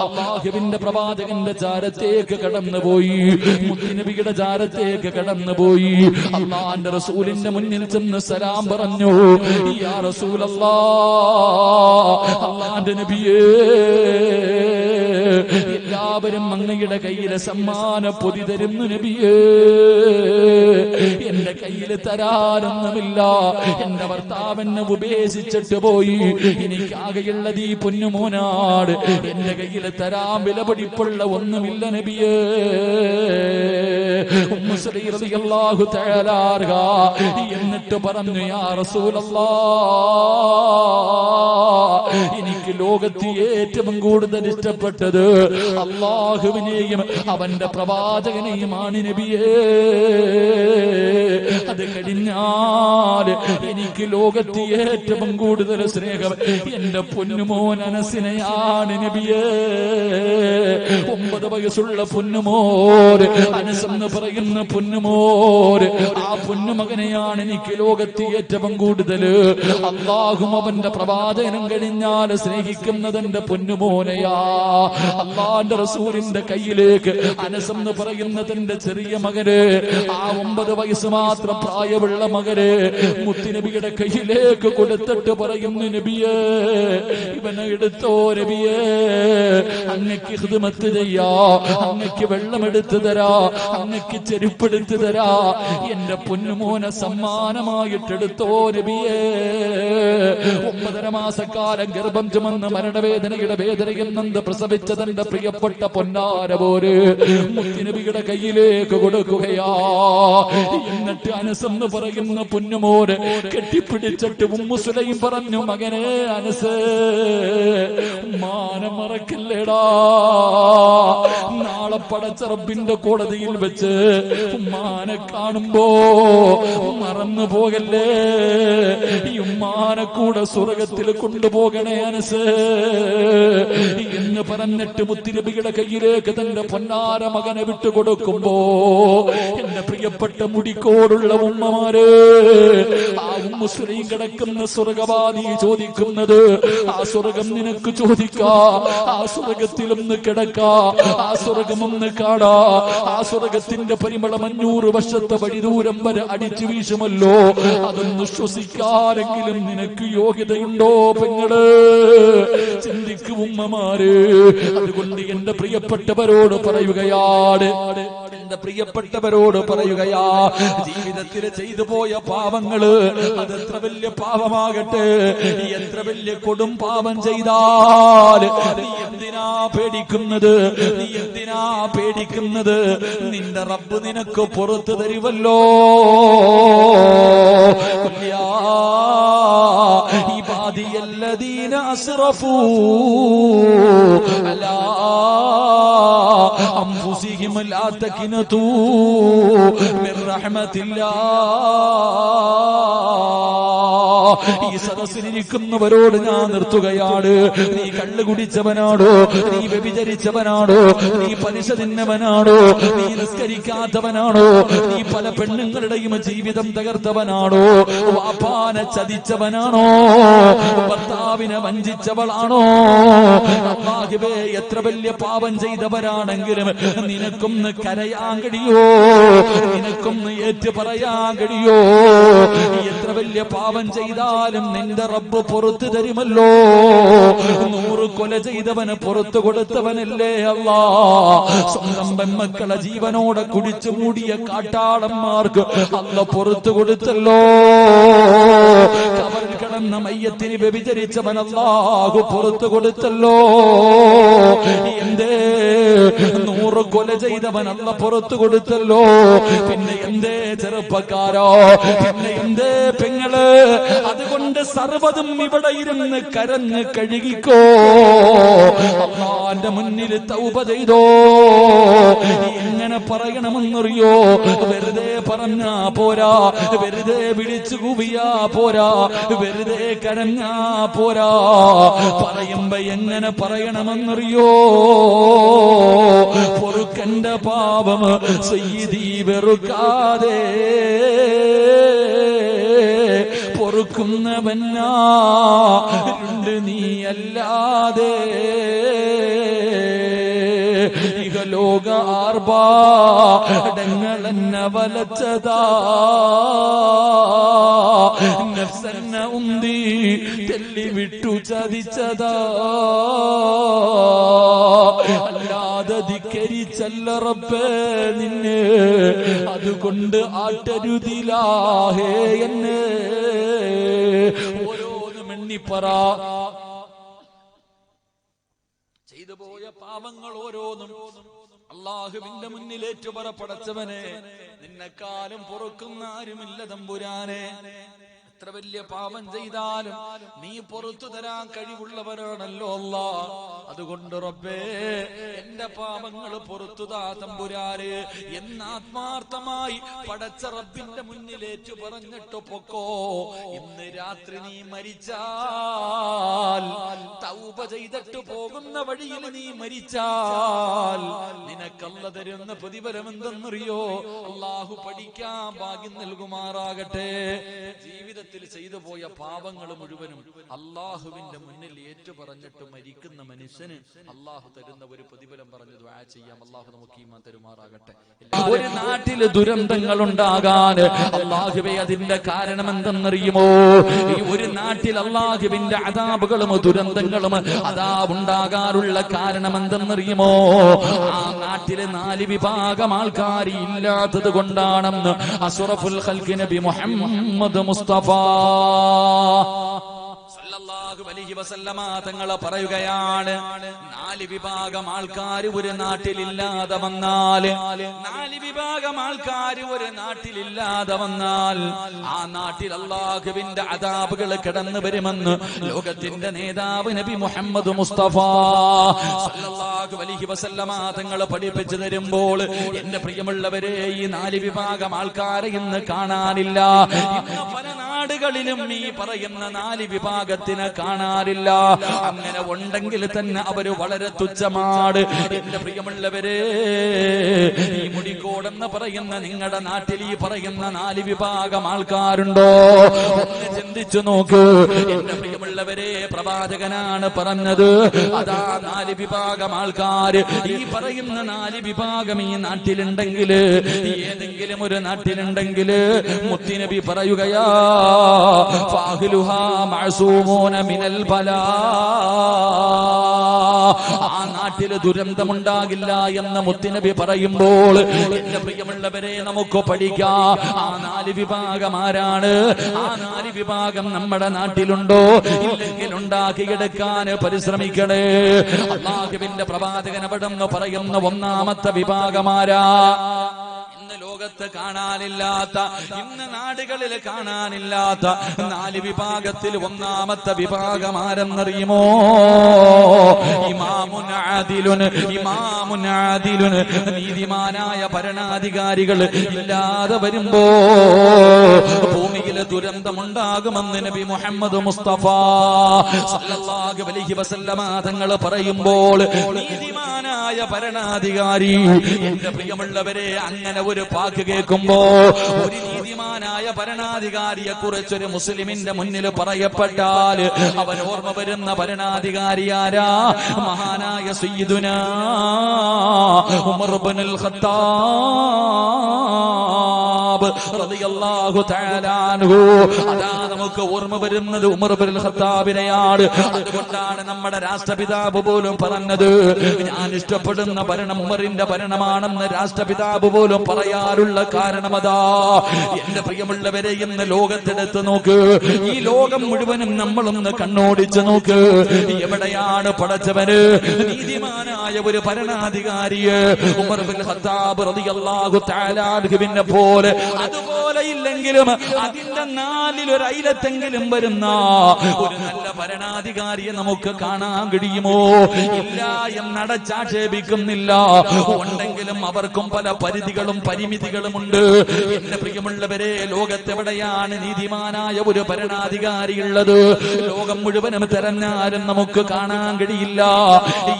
അല്ലാഹുവിന്റെ പ്രവാചകന്റെ ചാരത്തേക്ക് കടന്നുപോയി. മുത്തുനബിയുടെ ചാരത്തേക്ക് കടന്നുപോയി. അല്ലാഹുവിന്റെ റസൂലിന്റെ മുന്നിൽ ചെന്ന് സലാം പറഞ്ഞു. യാ റസൂലല്ലാഹ്, അല്ലാഹുവിന്റെ നബിയേ, എല്ലാവരും അങ്ങയുടെ കയ്യിലെ സമ്മാന പൊതി തരുന്നു നബിയേ. എന്റെ കയ്യിൽ തരാനൊന്നുമില്ല. എന്റെ ഭർത്താവിനെ ഉപേക്ഷിച്ചിട്ട് പോയി. എനിക്കാകെയുള്ളത് ഈ പൊന്നുമോനാട്. എന്റെ കയ്യിൽ തരാൻ വിലപിടിപ്പുള്ള ഒന്നുമില്ല നബിയേ. ഉമ്മു സുലൈം റളിയല്ലാഹു തആല അൻഹ എന്നിട്ട് പറഞ്ഞു, യാ റസൂലല്ലാഹ്, എനിക്ക് ലോകത്ത് ഏറ്റവും കൂടുതൽ ഇഷ്ടപ്പെട്ടത് അല്ലാഹുവിനെയും അവന്റെ പ്രവാചകനെയുമാണ് നബിയേ. അത് കഴിഞ്ഞാൽ എനിക്ക് ലോകത്ത് ഏറ്റവും കൂടുതൽ സ്നേഹം എന്റെ പൊന്നുമോൻ അനസിനെയാണ് നബിയേ. 9 വയസ്സുള്ള പൊന്നുമോൻ അനസ് എന്ന് പറയുന്ന പൊന്നുമോൻ, ആ പൊന്നുമകനെയാണ് എനിക്ക് ലോകത്ത് ഏറ്റവും കൂടുതൽ. അല്ലാഹും അവന്റെ പ്രവാചകനും കഴിഞ്ഞാൽ സ്നേഹിക്കുന്നത് എന്റെ പൊന്നുമോനെയാ. അല്ലാഹുവിന്റെ റസൂലിന്റെ കയ്യിലേക്ക് അനസ് എന്ന് പറയുന്ന തന്റെ ചെറിയ മകന്, ആ 9 വയസ്സ് മാത്രം പ്രായമുള്ള മകന് മുത്തുനബിയുടെ കയ്യിലേക്ക് കൊടുത്തിട്ട് പറയുന്നു, നബിയേ, ഇവനെ എടുത്തോ നബിയേ, അങ്ങക്ക് ഖിദ്മത്ത് ചെയ്യാ, അങ്ങക്ക് വെള്ളം എടുത്തു തരാ, അങ്ങക്ക് ചെരുപ്പെടുത്തു തരാ, എന്റെ പൊന്നുമോനെ സമ്മാനമായിട്ടെടുത്തോ നബിയേ. 9.5 മാസക്കാലം ഗർഭം ചുമന്ന് മരണവേദനയുടെ വേദനയിൽ നിന്ന് പ്രസവിച്ച തന്റെ പ്രിയപ്പെട്ട പൊന്നാര പോര് മുത്തുനബിയുടെ കയ്യിലേക്ക് കൊടുക്കുകയാ. എന്നിട്ട് അനസ് എന്ന് പറയുന്ന പൊന്നുമോര് കെട്ടിപ്പിടിച്ചിട്ട് ഉമ്മു സുലൈം പറഞ്ഞു, മകനെ അനസ്, ഉമ്മാനെ മറക്കല്ലേടാ. നാളെ പടച്ച റബ്ബിന്റെ കോടതിയിൽ വെച്ച് ഉമ്മാനെ കാണുമ്പോ മറന്നു പോകല്ലേ. ഈ ഉമ്മാനെ കൂടെ സ്വർഗത്തിൽ കൊണ്ടുപോകണേ അനസ് എന്ന് പറഞ്ഞിട്ട് മുത്തുനബിയുടെ കയ്യിലേക്ക് തന്റെ പൊന്നാര മകനെ വിട്ടുകൊടുക്കുമ്പോ എന്റെ പ്രിയപ്പെട്ട മുടിക്കോടുള്ള ഉമ്മമാര്, ആ ഉമ്മു സുലൈം കിടക്കുന്ന സ്വർഗവാദി ചോദിക്കുന്നത്, ആ സ്വർഗം നിനക്ക് ചോദിക്കാ, ആ സ്വർഗത്തിലൊന്ന് കിടക്കാ, ആ സ്വർഗമൊന്ന് കാണാ, ആ സ്വർഗത്തിന്റെ പരിമളം 500 വർഷത്തെ വഴിദൂരം വരെ അടിച്ചു വീശുമല്ലോ. അതൊന്ന് ശ്വസിക്കാനെങ്കിലും നിനക്ക് യോഗ്യതയുണ്ടോ പെങ്ങള്? ചിന്തിക്കും ഉമ്മമാര്. അതുകൊണ്ട് എന്റെ പ്രിയപ്പെട്ടവരോട് പറയുകയാണ്, എന്റെ പ്രിയപ്പെട്ടവരോട് പറയുകയാ, ജീവിതത്തിൽ ചെയ്തു പോയ പാവങ്ങള് അതെത്ര വലിയ പാവമാകട്ടെ, എത്ര വലിയ കൊടും പാവം ചെയ്താൽ നീ എന്തിനാ പേടിക്കുന്നത്? നീ എന്തിനാ പേടിക്കുന്നത്? നിന്റെ റബ്ബ് നിനക്ക് പുറത്തു തരുമല്ലോ. ഇബാദിയല്ലദീന അസ്റഫൂ അലാ അൻഫുസിഹിം ലാ തഖ്നതൂ മിർ റഹ്മത്തില്ലാഹ്. ഈ സദസ്സിലിരിക്കുന്നവരോട് ഞാൻ നിർത്തുകയാണ്. നീ കള്ളു കുടിച്ചവനാണോ? നീ വ്യഭിചരിച്ചവനാണോ? നീ പലിശ തിന്നവനാണോ? നീ നിസ്കരിക്കാത്തവനാണോ? നീ പല പെണ്ണുങ്ങളുടെയും ജീവിതം തകർത്തവനാണോ? വാപ്പാനെ ചതിച്ചവനാണോ? ഭർത്താവിനെ വഞ്ചിച്ചവളാണോ? അല്ലാഹുവേ, എത്ര വലിയ പാപം ചെയ്തവരാണെങ്കിലും നിനക്കൊന്ന് കരയാൻ കഴിയോ? നിനക്കൊന്ന് ഏറ്റു പറയാൻ കഴിയോ? എത്ര വലിയ പാപം ചെയ്താലും നിന്റെ റബ്ബ് പുറത്തു തരുമല്ലോ. 100 കൊല ചെയ്തവന് പുറത്തു കൊടുത്തവനല്ലേ അല്ലാ. സ്വന്തം പെൺമക്കളെ ജീവനോടെ കുടിച്ചു മൂടിയ കാട്ടാളന്മാർക്ക് അല്ല പുറത്തു കൊടുത്തല്ലോ. കബറിൽ കിടന്ന മയ്യത്തിന് വ്യഭിചരിച്ചവൻ അല്ലാഹു പുറത്തു കൊടുത്തല്ലോ. എന്തേ 100 കൊല ചെയ്തവൻ അല്ല പുറത്തു കൊടുത്തല്ലോ. പിന്നെ എന്തേ ചെറുപ്പക്കാരോ? പിന്നെ എന്തേ പെങ്ങള്? അതുകൊണ്ട് സർവ്വതും ഇവിടെ ഇരുന്ന് കരഞ്ഞ് കഴുകിക്കോ. അല്ലാഹുവിന്റെ മുന്നിൽ തൗബ ചെയ്തോ. എങ്ങനെ പറയണമെന്നറിയോ? വെറുതെ പറഞ്ഞാ പോരാ, വെറുതെ വിളിച്ചു കൂവിയാ പോരാ, വെറുതെ കരഞ്ഞാ പോരാ. പറയുമ്പോ എങ്ങനെ പറയണമെന്നറിയോ? പൊറുക്കന്റെ പാപം സയ്യിദീ വെറുക്കാതെ പൊറുക്കുന്നവനാരുണ്ട് നീയല്ലാതെ. ഇഹലോക ആർഭാടങ്ങളെന്നെ വലച്ചതാ, നഫ്സെന്നെ ഉന്തി തെല്ലി വിട്ടു ചതിച്ചതാ. അല്ലാതെ ധിക്കരിച്ചല്ല റബ്ബേ നിന്നെ, അതുകൊണ്ട് ആട്ടരുതിലാഹേ എന്നെ. ഓരോന്നും എണ്ണിപ്പറ. ചെയ്തു പോയ പാവങ്ങൾ ഓരോന്നും അല്ലാഹുവിന്റെ മുന്നിൽ ഏറ്റുപറ. പടച്ചവനെ, നിന്നെക്കാലം പൊറുക്കുന്ന ആരുമില്ല തമ്പുരാനെ. എത്ര വലിയ പാപം ചെയ്താലും നീ പുറത്തു തരാൻ കഴിവുള്ളവരാണല്ലോ അല്ലാ. അതുകൊണ്ട് റബ്ബേ, എന്റെ പാപങ്ങൾ പുറത്തുതാ തമ്പുരാനെ എന്ന് ആത്മാർത്ഥമായി പടച്ച റബ്ബിന്റെ മുന്നിലേറ്റു പറഞ്ഞിട്ട് പൊക്കോ. ഇന്ന് രാത്രി നീ മരിച്ചാൽ, തൗബ ചെയ്തിട്ട് പോകുന്ന വഴിയിൽ നീ മരിച്ചാൽ നിനക്കല്ല തരുന്ന പ്രതിഫലം എന്തെന്നറിയോ? അല്ലാഹു പഠിക്കാൻ ഭാഗ്യം നൽകുമാറാകട്ടെ. ജീവിതത്തിൽ ചെയ്തു പോയ പാപങ്ങൾ മുഴുവനും അല്ലാഹുവിന്റെ മുന്നിൽ ഏറ്റു പറഞ്ഞിട്ട് മരിക്കുന്ന മനുഷ്യന് അല്ലാഹു തരുന്ന ഒരു പ്രതിഫലം പറഞ്ഞു ദുആ ചെയ്യാം. അല്ലാഹു നമുക്ക് ഈമാൻ തരുമാറാകട്ടെ. ഒരു നാട്ടിൽ ദുരന്തങ്ങൾ ഉണ്ടാകാൻ അല്ലാഹുവേ അതിന്റെ കാരണം എന്തെന്നറിയുമോ? ഈ ഒരു നാട്ടിൽ അല്ലാഹുവിന്റെ അദാബുകളും ദുരന്തങ്ങളും അദാബുണ്ടാകാനുള്ള കാരണം എന്തെന്നറിയുമോ? ആ നാട്ടിലെ 4 വിഭാഗം ആൾക്കാർ ഇല്ലാത്തത് കൊണ്ടാണെന്ന് അസ്റഫുൽ ഖൽഖ് നബി മുഹമ്മദ് മുസ്തഫ സല്ലല്ലാഹു അലൈഹി വസല്ലമ തങ്ങൾ പറയുകയാണ്. 4 വിഭാഗം ആൾക്കാർ ഒരു നാട്ടിലില്ലാതെ വന്നാൽ, 4 വിഭാഗം ആൾക്കാർ ഒരു നാട്ടിലില്ലാതെ വന്നാൽ ആ നാട്ടിൽ അല്ലാഹുവിന്റെ അദാബുകൾ കടന്നു വരുമെന്ന് ലോകത്തിന്റെ നേതാവ് നബി മുഹമ്മദ് മുസ്തഫ സല്ലല്ലാഹു അലൈഹി വസല്ലമ തങ്ങൾ പഠിപ്പിച്ചു തരുമ്പോൾ, എന്റെ പ്രിയമുള്ളവരെ, ഈ 4 വിഭാഗം ആൾക്കാരെ ഇന്ന് കാണാനില്ല. ഇന്ന് പല നാടുകളിലും ഈ പറയുന്ന 4 വിഭാഗത്തിനെ കാണാനില്ല. അങ്ങനെ ഉണ്ടെങ്കിൽ തന്നെ അവര് വളരെ തുച്ഛമാണ്. എന്റെ പ്രിയമുള്ളവരെ, ഈ മുടിക്കോടെന്ന് പറയുന്ന നിങ്ങളുടെ നാട്ടിൽ ഈ പറയുന്ന 4 വിഭാഗം ആൾക്കാരുണ്ടോ? ഒന്ന് ചിന്തിച്ചു നോക്കൂ. എന്റെ പ്രിയമുള്ളവരെ, പ്രവാചകനാണ് പറഞ്ഞത്. അതാ 4 വിഭാഗം ആൾക്കാര്, ഈ പറയുന്ന 4 വിഭാഗം ഈ നാട്ടിലുണ്ടെങ്കിൽ, ഏതെങ്കിലും ഒരു നാട്ടിലുണ്ടെങ്കിൽ മുത്തുനബി പറയുകയാ, ഫാഹിലുഹാ മഅസൂമൂന മിനൽ ബലാ. ആ നാട്ടിൽ ദുരന്തമുണ്ടാകില്ല എന്ന് മുത്തുനബി പറയുമ്പോൾ, എന്റെ പ്രിയമുള്ളവരെ, നമുക്ക് പഠിക്കാം. ആ 4 വിഭാഗം ആരാണ്? ആ 4 വിഭാഗം നമ്മുടെ നാട്ടിലുണ്ടോ? ഇല്ലെങ്കിൽ ഉണ്ടാക്കിയെടുക്കാൻ പരിശ്രമിക്കണേ. അല്ലാഹുവിന്റെ പ്രവാചകൻ അവിടെ പറയുന്ന 1ാമത്തെ വിഭാഗമാരാ? ലോകത്ത് കാണാനില്ലാത്ത, ഇന്ന് നാടുകളിൽ കാണാനില്ലാത്ത 4 വിഭാഗത്തിൽ ഒന്നാമത്തെ വിഭാഗം ആരെന്നറിയുമോ? ഇമാമുൻ ആദിലുൻ, നീതിമാനായ ഭരണാധികാരികൾ ഇല്ലാതെ വരുമ്പോ ഭൂമിയിലെ ദുരന്തമുണ്ടാകുമെന്ന് നബി മുഹമ്മദ് മുസ്തഫ സല്ലല്ലാഹു അലൈഹി വസല്ലമ തങ്ങൾ പറയുമ്പോൾ നീതിമാനായ ഭരണാധികാരി, എന്റെ പ്രിയമുള്ളവരെ, അങ്ങനെ ഒരു വാക്ക് കേൾക്കുമ്പോ ഒരു നീതിമാനായ ഭരണാധികാരിയെ കുറിച്ചൊരു മുസ്ലിമിന്റെ മുന്നിൽ പറയപ്പെട്ടാൽ അവൻ ഓർമ്മ വരുന്ന ഭരണാധികാരി ആരാ? മഹാനായ സയ്യിദുനാ ഉമർ ഇബ്നുൽ ഖത്താബ് റളിയല്ലാഹു തആല അൻഹു. അതാ നമുക്ക് ഓർമ്മ വരുന്നത് ഉമർ ഇബ്നുൽ ഖത്താബിനെയാണ്. അതുകൊണ്ടാണ് നമ്മുടെ രാഷ്ട്രപിതാവ് പോലും പറഞ്ഞത്, ഞാൻ ഇഷ്ടപ്പെടുന്ന ഭരണം ഉമറിന്റെ ഭരണമാണെന്ന് രാഷ്ട്രപിതാവ് പോലും പറയാറുള്ള കാരണം അതാ. എന്റെ പ്രിയമുള്ളവരെ, ഇന്ന് ലോകത്തെടുത്ത് നോക്ക്, ഈ ലോകം മുഴുവനും നമ്മളൊന്ന് കണ്ണോടിച്ച് നോക്ക്. എവിടെയാണ് പടച്ചവന് നീതിമാനായ ഒരു ഭരണാധികാരിയെ ഉമർ ഇബ്നുൽ ഖത്താബ് റളിയല്ലാഹു തആല അൻഹുവിനെ പോലെ, അതുപോലെ ഇല്ലെങ്കിലും അതിന്റെ 4-ൽ 1 അയിലത്തെങ്കിലും വരുന്ന ഒരു നല്ല ഭരണാധികാരിയെ നമുക്ക് കാണാൻ കഴിയുമോ? ഇല്ല എന്നടച്ചാക്ഷേപിക്കുന്നില്ല. ഉണ്ടെങ്കിലും അവർക്കും പല പരിധികളും പരിമിതികളുമുണ്ട്. എന്റെ പ്രിയമുള്ളവരെ, ലോകത്തെവിടെയാണ് നീതിമാനായ ഒരു ഭരണാധികാരി ഉള്ളത്? ലോകം മുഴുവനും തെരഞ്ഞാലും നമുക്ക് കാണാൻ കഴിയില്ല.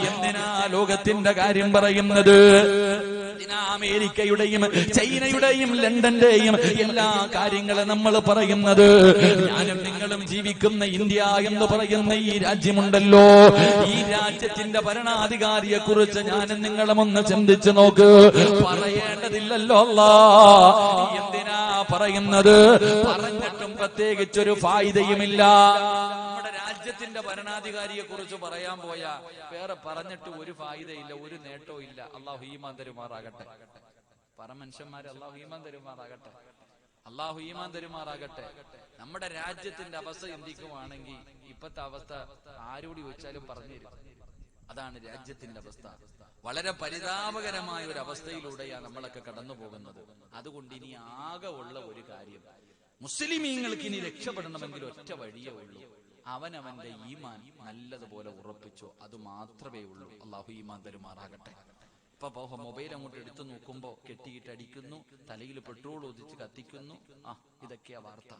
എന്തിനാ ലോകത്തിന്റെ കാര്യം പറയുന്നത്? അമേരിക്കയുടെയും ചൈനയുടെയും ലണ്ടന്റെയും എല്ലാ കാര്യങ്ങളും നമ്മൾ പറയുന്നത്, ഞാനും നിങ്ങളും ജീവിക്കുന്ന ഇന്ത്യ എന്ന് പറയുന്ന ഈ രാജ്യമുണ്ടല്ലോ, ഈ രാജ്യത്തിന്റെ ഭരണാധികാരിയെ കുറിച്ച് ഞാനും നിങ്ങളും ഒന്ന് ചിന്തിച്ചു നോക്ക്. പറയേണ്ടതില്ലല്ലോ അല്ലാ. എന്തിനാ പറയുന്നത്? പറഞ്ഞിട്ടും പ്രത്യേകിച്ചൊരു ഫായിദയുമില്ല. നമ്മുടെ രാജ്യത്തിന്റെ ഭരണാധികാരിയെ കുറിച്ച് പറയാൻ പോയാ വേറെ പറഞ്ഞിട്ട് ഒരു ഫായിദയില്ല, ഒരു നേട്ടവും ഇല്ല. അള്ളാഹു ഈമാൻ തരുമാറാകട്ടെ. പരമനുഷ്യന്മാരെ അള്ളാഹു ഈമാൻ തരുമാറാകട്ടെ. അള്ളാഹു ഈമാൻ തരുമാറാകട്ടെ. നമ്മുടെ രാജ്യത്തിന്റെ അവസ്ഥ ചിന്തിക്കുവാണെങ്കിൽ ഇപ്പത്തെ അവസ്ഥ ആരോട് ചോദിച്ചാലും പറഞ്ഞുതരും. അതാണ് രാജ്യത്തിന്റെ അവസ്ഥ. വളരെ പരിതാപകരമായ ഒരു അവസ്ഥയിലൂടെയാണ് നമ്മളൊക്കെ കടന്നു പോകുന്നത്. അതുകൊണ്ട് ഇനി ആകെ ഉള്ള ഒരു കാര്യം, മുസ്ലിമീങ്ങൾക്ക് ഇനി രക്ഷപ്പെടണമെങ്കിൽ ഒറ്റ വഴിയേ ഉള്ളൂ. അവനവന്റെ ഈമാൻ നല്ലതുപോലെ ഉറപ്പിച്ചു, അത് മാത്രമേ ഉള്ളൂ. അള്ളാഹു ഈമാൻ തരുമാറാകട്ടെ. ഇപ്പൊ മൊബൈൽ അങ്ങോട്ട് എടുത്തു നോക്കുമ്പോ കെട്ടിയിട്ട് അടിക്കുന്നു, തലയിൽ പെട്രോൾ ഒതിച്ച് കത്തിക്കുന്നു. ഇതൊക്കെയാ വാർത്ത.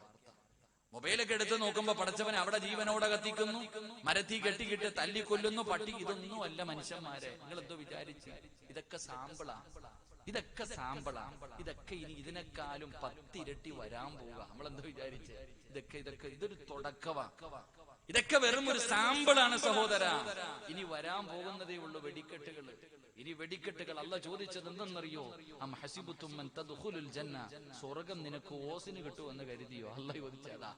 മൊബൈലൊക്കെ എടുത്ത് നോക്കുമ്പോ പടച്ചവൻ അവിടെ ജീവനോടെ കത്തിക്കുന്നു, മരത്തി കെട്ടിക്കിട്ട് തല്ലിക്കൊല്ലുന്നു, പട്ടി. ഇതൊന്നും അല്ല മനുഷ്യന്മാരെ. നിങ്ങൾ എന്തോ വിചാരിച്ച്? ഇതൊക്കെ സാമ്പിളാ, ഇതൊക്കെ സാമ്പിളാ. ഇതൊക്കെ ഇനി ഇതിനേക്കാളും 10 ഇരട്ടി വരാൻ പോവുക. നമ്മളെന്തോ വിചാരിച്ച്? ഇതൊരു തുടക്കവാ. ഇതൊക്കെ വെറും ഒരു സാമ്പിളാണ് സഹോദര. ഇനി വരാൻ പോകുന്നതേ ഉള്ളൂ വെടിക്കെട്ടുകൾ. ഇനി വെടിക്കെട്ടുകൾ. അല്ലാഹ് ചോദിച്ചത് എന്തെന്നറിയോ? അം ഹസിബുതും അൻ തദ്ഖുലുൽ ജന്ന, സ്വർഗ്ഗം നിനക്ക് ഓസിന് കിട്ടുമെന്ന് കരുതിയോ? അല്ലാഹ് ചോദിച്ചതാ.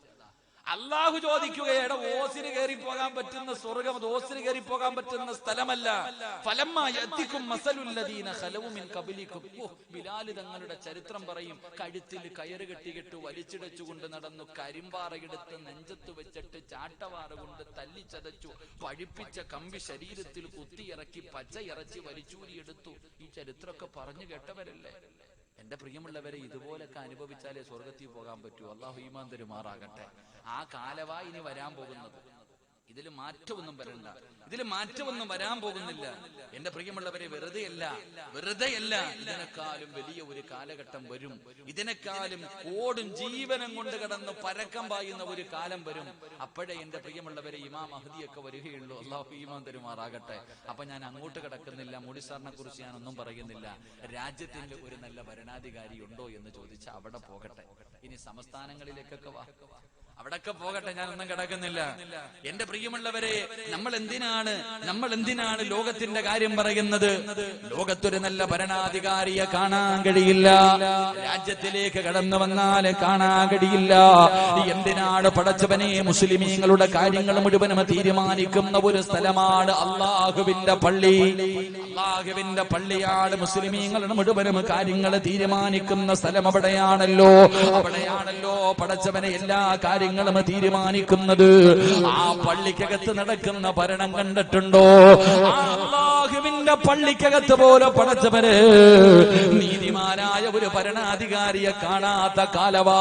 അള്ളാഹു ചോദിക്കുകയാണ്, ഓസിന് കയറി പോകാൻ പറ്റുന്ന സ്വർഗം അത് ഓസിന് കയറി പോകാൻ പറ്റുന്ന സ്ഥലമല്ല. ബിലാല് തങ്ങളുടെ ചരിത്രം പറയും, കഴുത്തിൽ കയറ് കെട്ടിയിട്ട് വലിച്ചിടച്ചുകൊണ്ട് നടന്നു, കരിമ്പാറയെടുത്ത് നെഞ്ചത്ത് വെച്ചിട്ട് ചാട്ടവാറ കൊണ്ട് തല്ലിച്ചതച്ചു, പഴിപ്പിച്ച കമ്പി ശരീരത്തിൽ കുത്തിയിറക്കി പച്ച ഇറച്ചി വലിച്ചൂരിയെടുത്തു. ഈ ചരിത്രമൊക്കെ പറഞ്ഞു കേട്ടവരല്ലേ? എന്റെ പ്രിയമുള്ളവരെ, ഇതുപോലൊക്കെ അനുഭവിച്ചാലേ സ്വർഗത്തിൽ പോകാൻ പറ്റൂ. അള്ളാഹു ഈമാൻ തരുമാറാകട്ടെ. ആ കാലവാ ഇനി വരാൻ പോകുന്നത്. ഇതിൽ മാറ്റമൊന്നും വരണ്ട, ഇതിൽ മാറ്റമൊന്നും വരാൻ പോകുന്നില്ല. എന്റെ പ്രിയമുള്ളവരെ, വെറുതെയല്ല. ഇതിനേക്കാളും വലിയ ഒരു കാലഘട്ടം വരും. ഇതിനേക്കാളും കോടും ജീവനം കൊണ്ട് കടന്ന് പരക്കം പായുന്ന ഒരു കാലം വരും. അപ്പോഴേ എന്റെ പ്രിയമുള്ളവരെ ഇമാം മഹ്ദിയൊക്കെ വരികയുള്ളൂ. അള്ളാഹു ഈമാൻ തരുമാറാകട്ടെ. അപ്പൊ ഞാൻ അങ്ങോട്ട് കിടക്കുന്നില്ല, മോഡി സാറിനെ കുറിച്ച് ഞാനൊന്നും പറയുന്നില്ല. രാജ്യത്തിന്റെ ഒരു നല്ല ഭരണാധികാരി ഉണ്ടോ എന്ന് ചോദിച്ചാൽ അവിടെ പോകട്ടെ. ഇനി സംസ്ഥാനങ്ങളിലേക്കൊക്കെ വാ, അവിടൊക്കെ പോകട്ടെ, ഞാനൊന്നും കിടക്കുന്നില്ല. എന്റെ പ്രിയമുള്ളവരെ, നമ്മൾ എന്തിനാണ് ലോകത്തിന്റെ കാര്യം പറയുന്നത്? ലോകത്തൊരു നല്ല ഭരണാധികാരിയെ കാണാൻ കഴിയില്ല. രാജ്യത്തിലേക്ക് കടന്നു വന്നാൽ കാണാൻ കഴിയില്ല. എന്തിനാണ് പടച്ചവനെ? മുസ്ലിമീങ്ങളുടെ കാര്യങ്ങൾ മുഴുവനും തീരുമാനിക്കുന്ന ഒരു സ്ഥലമാണ് അള്ളാഹുവിന്റെ പള്ളി. അള്ളാഹുവിന്റെ പള്ളിയാണ് മുസ്ലിമീങ്ങളുടെ മുഴുവനും കാര്യങ്ങൾ തീരുമാനിക്കുന്ന സ്ഥലം. അവിടെയാണല്ലോ പടച്ചവനെ എല്ലാ കാര്യങ്ങളും തീരുമാനിക്കുന്നത്. ആ പള്ളിക്കകത്ത് നടക്കുന്ന ഭരണം കണ്ടിട്ടുണ്ടോ? അള്ളാഹുവിന്റെ അള്ളാഹുവിന്റെ പള്ളിക്കകത്ത് പോലെ പടച്ചവര് നീതിമാനായ ഒരു ഭരണാധികാരിയെ കാണാത്ത കാലവാ.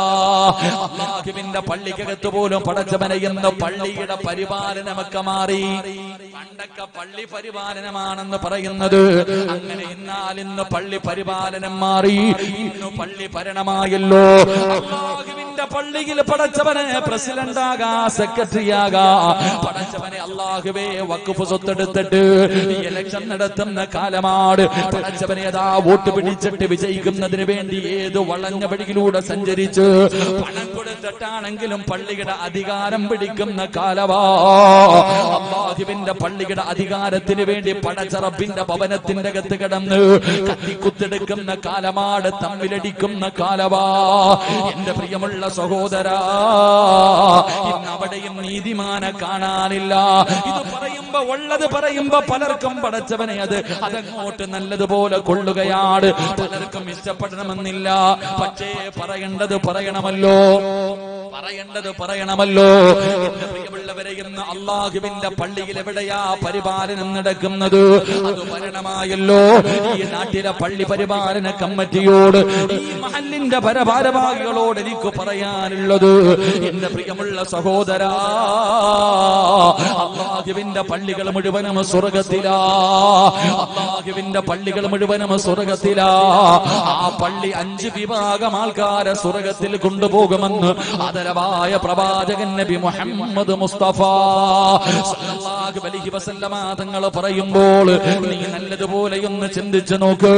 അള്ളാഹുവിന്റെ പള്ളിക്കകത്ത് പോലും പടച്ചവനെ എന്ന് പള്ളിയുടെ പരിപാലനമൊക്കെ മാറി. പണ്ടൊക്കെ പള്ളി പരിപാലനമാണെന്ന് പറയുന്നത് അങ്ങനെ, എന്നാൽ ഇന്ന് പള്ളി പരിപാലനം മാറി, ഇന്ന് പള്ളി ഭരണമായല്ലോ. അള്ളാഹുവിന്റെ പള്ളിയിൽ പടച്ചവനെ പ്രസിഡന്റാകാ, സെക്രട്ടറിയാകാ. പടച്ചവനെ അള്ളാഹുവേ വഖഫ് സ്വത്തെടുത്തിട്ട് ഇലക്ഷൻ നടത്തുന്ന കാലമാണ്. പടച്ചവനെ അതാ വോട്ട് പിടിച്ചിട്ട് വിജയിക്കുന്നതിന് വേണ്ടി ഏത് വളഞ്ഞ വഴിയിലൂടെ സഞ്ചരിച്ച് പണം കൊടുത്തിട്ടാണെങ്കിലും പള്ളിയുടെ അധികാരം പിടിക്കുന്ന കാലവാ. അള്ളാഹുവിന്റെ പള്ളിയുടെ അധികാരത്തിന് വേണ്ടി പടച്ചറപ്പിന്റെ ഭവനത്തിന്റെ അകത്ത് കിടന്ന് കത്തിക്കുത്തെടുക്കുന്ന കാലമാണ്, തമ്മിലടിക്കുന്ന കാലവാ. എന്റെ പ്രിയമുള്ള സഹോദരാ, ഇന്ന് അവിടെയും നീതിമാനെ കാണാനില്ല. ഇത് പറയുമ്പോ ഉള്ളത് പറയുമ്പോ പലർക്കും പടച്ചവനെ അതങ്ങോട്ട് നല്ലതുപോലെ കൊള്ളുകയാണ്. പലർക്കും ഇഷ്ടപ്പെടണമെന്നില്ല. പക്ഷേ പറയേണ്ടത് പറയണമല്ലോ, പറയേണ്ടത് പറയണമല്ലോ. എന്റെ പ്രിയമുള്ളവരെ, ഇന്ന് അള്ളാഹുവിന്റെ പള്ളിയിൽ എവിടെയാ പരിപാലനം നടക്കുന്നത്? അത് ഭരണമായല്ലോ. ഈ നാട്ടിലെ പള്ളി പരിപാലന കമ്മിറ്റിയോട്, ഈ മഹല്ലിന്റെ ഭാരവാഹികളോട് എനിക്ക് പറയാനുള്ളത്, എന്റെ പ്രിയമുള്ള സഹോദരാ, അള്ളാഹുവിന്റെ പള്ളികൾ മുഴുവനും സ്വർഗത്തിലാ. അള്ളാഹുവിന്റെ പള്ളികൾ മുഴുവനും സ്വർഗത്തിലാ. ആ പള്ളി 5 വിഭാഗം ആൾക്കാരെ സ്വർഗത്തിൽ കൊണ്ടുപോകുമെന്ന് ആദരവായ പ്രവാചകൻ നബി മുഹമ്മദ് മുസ്തഫ സല്ലല്ലാഹു അലൈഹി വസല്ലമ തങ്ങൾ പറയുമ്പോൾ നീ നല്ലതുപോലെ ഒന്ന് ചിന്തിച്ചു നോക്ക്.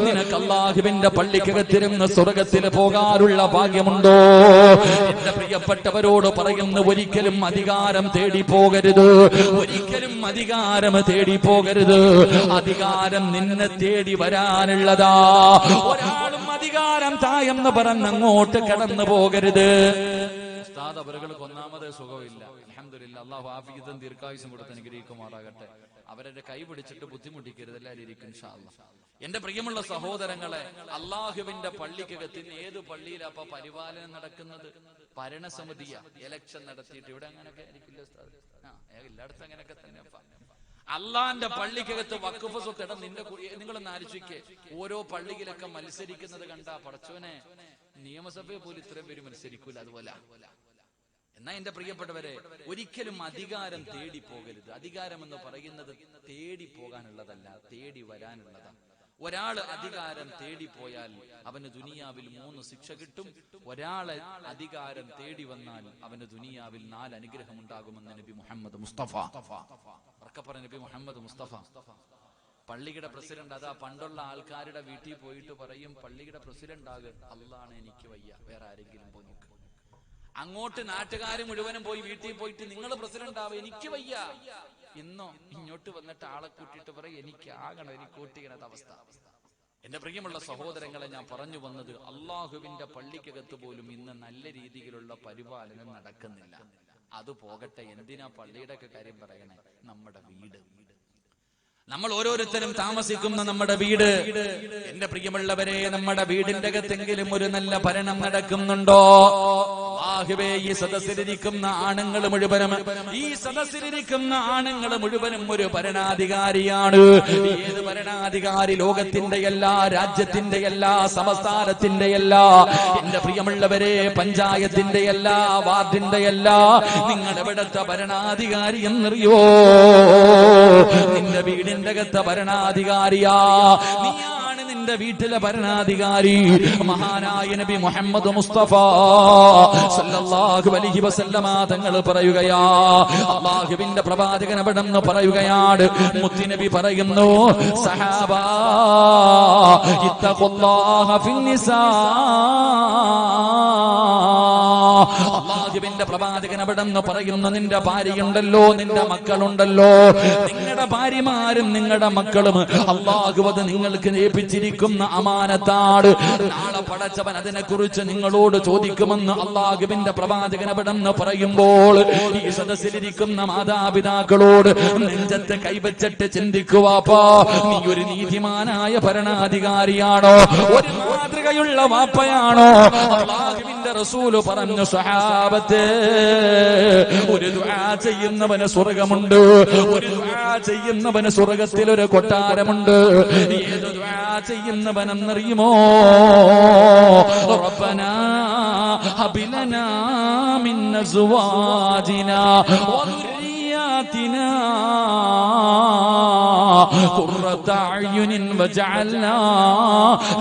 നിനക്ക് അള്ളാഹുവിന്റെ പള്ളിക്കകത്തിരുന്ന് സ്വർഗത്തിൽ പോകാനുള്ള ഭാഗ്യമുണ്ടോ? എന്റെ പ്രിയപ്പെട്ടവരോട് പറയുന്നു, ഒരിക്കലും അധികാരം തേടി പോകരുത്. ഒരിക്കലും അധികാരം തേടി പോകരുത്. അധികാരം നിന്നെ തേടി വരാനുള്ളതാ. ഒരാളും അധികാരം തായെന്ന് പറഞ്ഞ് അങ്ങോട്ട് കടന്നു പോകരുത്. ഉസ്താദ് അവർക്ക് ഒന്നാമത് സുഖമില്ല. അൽഹംദുലില്ലാഹ്, അല്ലാഹു ആഫിയത്തും ദീർഘായുസ്സും കൊടുത്ത് അനുഗ്രഹിക്കുമാറാകട്ടെ. അവരുടെ കൈ പിടിച്ചിട്ട് ബുദ്ധിമുട്ടിക്കരുത്. എല്ലാവരും ഇരിക്കും ഇൻഷാ അല്ലാഹ്. എന്റെ പ്രിയമുള്ള സഹോദരങ്ങളെ, അള്ളാഹുവിന്റെ പള്ളിക്കകത്തിന് ഏത് പള്ളിയിലപ്പോ പരിപാലനം നടക്കുന്നത്? ഭരണസമിതിയ ഇലക്ഷൻ നടത്തിയിട്ട് ഇവിടെ അങ്ങനെയൊക്കെ ആയിരിക്കില്ല ഉസ്താദ്. എല്ലായിടത്തും അങ്ങനെയൊക്കെ തന്നെ. അള്ളാന്റെ പള്ളിക്കകത്ത് വഖഫ് സ്വത്ത് നിങ്ങളൊന്ന് ആലോചിക്കേ. ഓരോ പള്ളിയിലൊക്കെ മത്സരിക്കുന്നത് കണ്ടാ പടച്ചോനെ, നിയമസഭയെ പോലും ഇത്രയും പേര് മത്സരിക്കൂല. അതുപോലെ എന്നാ എന്റെ പ്രിയപ്പെട്ടവരെ, ഒരിക്കലും അധികാരം തേടി പോകരുത്. അധികാരം എന്ന് പറയുന്നത് തേടി പോകാനുള്ളതല്ല, തേടി വരാനുള്ളതാണ്. ഒരാൾ അധികാരം തേടിപ്പോയാൽ അവന് ദുനിയാവിൽ 3 ശിക്ഷ കിട്ടും. ഒരാളെ അധികാരം തേടി വന്നാൽ അവന് ദുനിയാവിൽ 4 അനുഗ്രഹം ഉണ്ടാകുമെന്ന് നബി മുഹമ്മദ് മുസ്തഫ. നബി മുഹമ്മദ് മുസ്തഫ പള്ളിയുടെ പ്രസിഡന്റ് അതാ പണ്ടുള്ള ആൾക്കാരുടെ വീട്ടിൽ പോയിട്ട് പറയും, പള്ളിയുടെ പ്രസിഡന്റ് ആകും. അള്ളാണ് എനിക്ക് വയ്യ, വേറെ ആരെങ്കിലും പോയി നോക്ക്. അങ്ങോട്ട് നാട്ടുകാർ മുഴുവനും പോയി വീട്ടിൽ പോയിട്ട് നിങ്ങൾ പ്രസിഡന്റ് ആവും, എനിക്ക് വയ്യ. ഇന്നോ ഇങ്ങോട്ട് വന്നിട്ട് ആളെ കൂട്ടിയിട്ട് പറയും, എനിക്ക് ആകണം, എനിക്ക് കൂട്ടിക്കണത് അവസ്ഥ. എന്റെ പ്രിയമുള്ള സഹോദരങ്ങളെ, ഞാൻ പറഞ്ഞു വന്നത്, അള്ളാഹുവിന്റെ പള്ളിക്കകത്ത് പോലും ഇന്ന് നല്ല രീതിയിലുള്ള പരിപാലനം നടക്കുന്നില്ല. അത് പോകട്ടെ, എന്തിനാ പള്ളിയുടെ ഒക്കെ കാര്യം പറയണേ? നമ്മുടെ വീട്, നമ്മൾ ഓരോരുത്തരും താമസിക്കുന്ന നമ്മുടെ വീട്. എന്റെ പ്രിയമുള്ളവരെ, നമ്മുടെ വീടിന്റെ അകത്തെങ്കിലും ഒരു നല്ല ഭരണം നടക്കുന്നുണ്ടോ? അല്ലാഹുവേ, ഈ സദസ്സിലിരിക്കുന്ന ആണുങ്ങൾ മുഴുവനും, ഈ സദസ്സിലിരിക്കുന്ന ആണുങ്ങൾ മുഴുവനും ഒരു ഭരണാധികാരിയാണ്. ഏത് ഭരണാധികാരി? ലോകത്തിന്റെ എല്ലാ, രാജ്യത്തിന്റെ എല്ലാ, സംസ്ഥാനത്തിന്റെ എല്ലാ, എന്റെ പ്രിയമുള്ളവരെ, പഞ്ചായത്തിന്റെ എല്ലാ, വാർഡിന്റെ എല്ലാ. നിങ്ങൾ എവിടത്തെ ഭരണാധികാരി എന്നറിയോ? നിന്റെ വീടിന്റെ അകത്തെ ഭരണാധികാരിയാ. നീയാണ് നിന്റെ വീട്ടിലെ ഭരണാധികാരി. മഹാനായ നബി മുഹമ്മദ് മുസ്തഫ സല്ലല്ലാഹു അലൈഹി വസല്ലമ തങ്ങൾ പറയുകയാ, അല്ലാഹുവിന്റെ പ്രവാചകൻ അവിടെന്ന് പറയുകയാണ്, മുത്തുനബി പറയുന്നു, സഹാബാ ഇത്തഖുല്ലാഹ ഫിന്നിസാ. അല്ലാഹുവിന്റെ പ്രവാചകൻ അവിടെന്ന് പറയുന്നു, നിന്റെ ഭാര്യയുണ്ടല്ലോ, നിന്റെ മക്കളുണ്ടല്ലോ, നിങ്ങളുടെ ഭാര്യമാരും നിങ്ങളുടെ മക്കളും അല്ലാഹു അത് നിങ്ങൾക്ക് ഏൽപ്പിച്ചിരിക്കുന്ന അമാനത്താണ്. നാളെ പടച്ചവൻ അതിനെക്കുറിച്ച് നിങ്ങളോട് ചോദിക്കുമെന്ന് അല്ലാഹുവിന്റെ പ്രവാചകൻ അവിടെന്ന് പറയുമ്പോൾ, ഈ സദസ്സിലിരിക്കുന്ന മാതാപിതാക്കളോട് നെഞ്ചത്ത് കൈവച്ചിട്ട് ചിന്തിക്കുവാപ്പാ, നീ ഒരു നീതിമാനായ ഭരണാധികാരിയാണോ? ഒരു മാതൃകയുള്ള വാപ്പയാണോ? അല്ലാഹുവിന്റെ റസൂല് പറഞ്ഞു, സ്വഹാബത്തെ, ഒരു ദുആ ചെയ്യുന്നവന് സ്വർഗമുണ്ട്, ഒരു ദുആ ചെയ്യുന്നവന് സ്വർഗത്തിൽ ഒരു കൊട്ടാരമുണ്ട്. ഏത് ദുആ ചെയ്യുന്നവനെന്നറിയുമോ? റബ്ബനാ ഹബ് ലനാ മിൻ അസ്വാജിനാ വദുർരിയാതിനാ ഖുർറത അയ്യുനിൻ വജഅൽനാ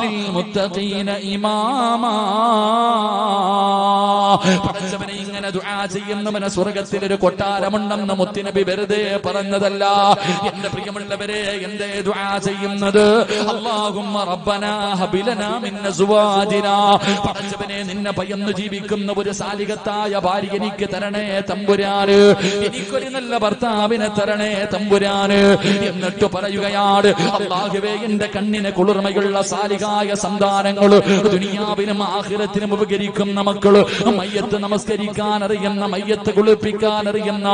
ലിൽമുത്തഖീന ഇമാമാ. പടച്ചവനെ, ഇങ്ങനെ ദുആ ചെയ്യുന്നവന് സ്വർഗത്തിൽ ഒരു കൊട്ടാരമുണ്ടെന്ന് മുത്തുനബി വെറുതെ പറഞ്ഞതല്ല. എന്റെ പ്രിയമുള്ളവരെ, എന്തേ ദുആ ചെയ്യുന്നത്? അല്ലാഹുമ്മ റബ്ബനാ ഹബ് ലനാ മിൻ അസ്വാജിനാ, പടച്ചവനെ, നിന്നെ ഭയന്ന് ജീവിക്കുന്ന ഒരു സാലിഹത്തായ ഭാര്യ എനിക്ക് തരണേ തമ്പുരാന്, എനിക്കൊരു നല്ല ഭർത്താവിനെ തരണേ തമ്പുരാന്. എന്നിട്ട് പറയുകയാണ്, അല്ലാഹുവേ, എന്റെ കണ്ണിന് കുളിർമയുള്ള സാലിഹായ സന്താനങ്ങള്, ദുനിയാവിനും ആഖിറത്തിനും ഉപകരിക്കുന്ന മക്കള്, മയ്യത്ത് നമസ്കരിക്കാൻ അറിയുന്ന, മയ്യത്ത് കുളിപ്പിക്കാൻ അറിയുന്ന,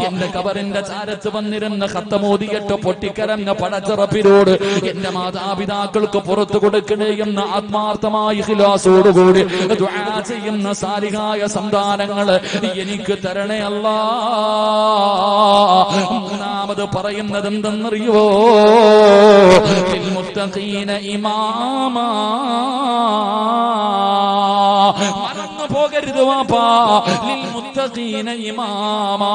എന്റെ കബറിന്റെ ചാരത്ത് വന്നിരുന്ന ഖത്തമോദിയിട്ട് പൊട്ടിക്കരഞ്ഞ പടച്ചറപ്പിനോട് എന്റെ മാതാപിതാക്കൾക്ക് പുറത്തു കൊടുക്കണേ എന്ന് ആത്മാർത്ഥമായ ഇഖ്ലാസോടുകൂടി ദുആ ചെയ്യുന്ന സാലിഹായ സന്താനങ്ങള് എനിക്ക് തരണേ അല്ലാ. മൂന്നാമത് പറയുന്നത് എന്തെന്നറിയോ? ലിൽ മുത്തഖീന ഇമാമാ. മറന്നു പോകരുത് വാപ്പാ, ലിൽ മുത്തഖീന ഇമാമാ.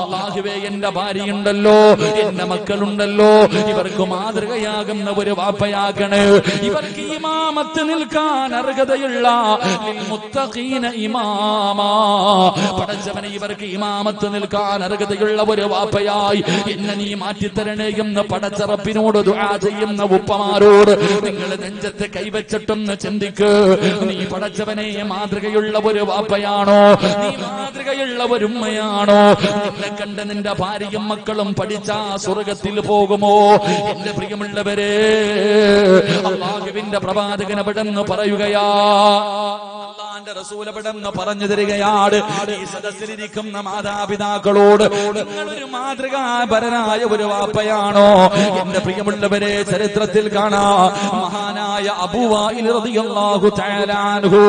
അല്ലാഹുവേ, എന്റെ ഭാര്യയുണ്ടല്ലോ, എന്റെ മക്കളുണ്ടല്ലോ, ഇവർക്ക് മാതൃകയാകുന്ന ഒരു വാപ്പയാകണേ. ഇവർക്ക് ഇമാമത്ത് നിൽക്കാൻ അർഹതയുള്ള ലിൽ മുത്തഖീന ഇമാമാ. പടച്ചവനെ, ഇവർക്ക് ഇമാമത്ത് നിൽക്കാൻ അർഹതയുള്ള ഒരു വാപ്പയായി എന്നെ നീ മാറ്റിത്തരണേ എന്ന് പടച്ചറപ്പിനോട് ദുആ ചെയ്യുന്ന ഉപ്പമാരോട് നിങ്ങൾ നെഞ്ചത്ത് കൈവച്ചിട്ടൊന്ന് ചിന്തിക്ക്. നീ പടച്ചവനെ മാതൃകയുള്ള ഒരു വാപ്പയാണോ? നീ മാതൃകയുള്ള ഒരു ഉമ്മയാണോ? നിന്നെ കണ്ട് നിന്റെ ഭാര്യയും മക്കളും പഠിച്ച സ്വർഗത്തിൽ പോകുമോ? എന്റെ പ്രിയമുള്ളവരെ, അല്ലാഹുവിന്റെ പ്രവാചകൻ അവിടെന്ന് പറയുകയാ, അല്ലാഹുവിന്റെ റസൂൽ അവിടെന്ന് പറഞ്ഞു തരികയാണ്, ഈ സദസ്സിലിരിക്കുന്ന മാതാപിതാക്കളോട് നിങ്ങളൊരു മാതൃകാപരനായ ഒരു വാപ്പയാണോ? എന്റെ പ്രിയമുള്ളവരെ, ചരിത്രത്തിൽ കാണാം, മഹാനായ അബൂ വാഇൽ റളിയല്ലാഹു തആല അൻഹു,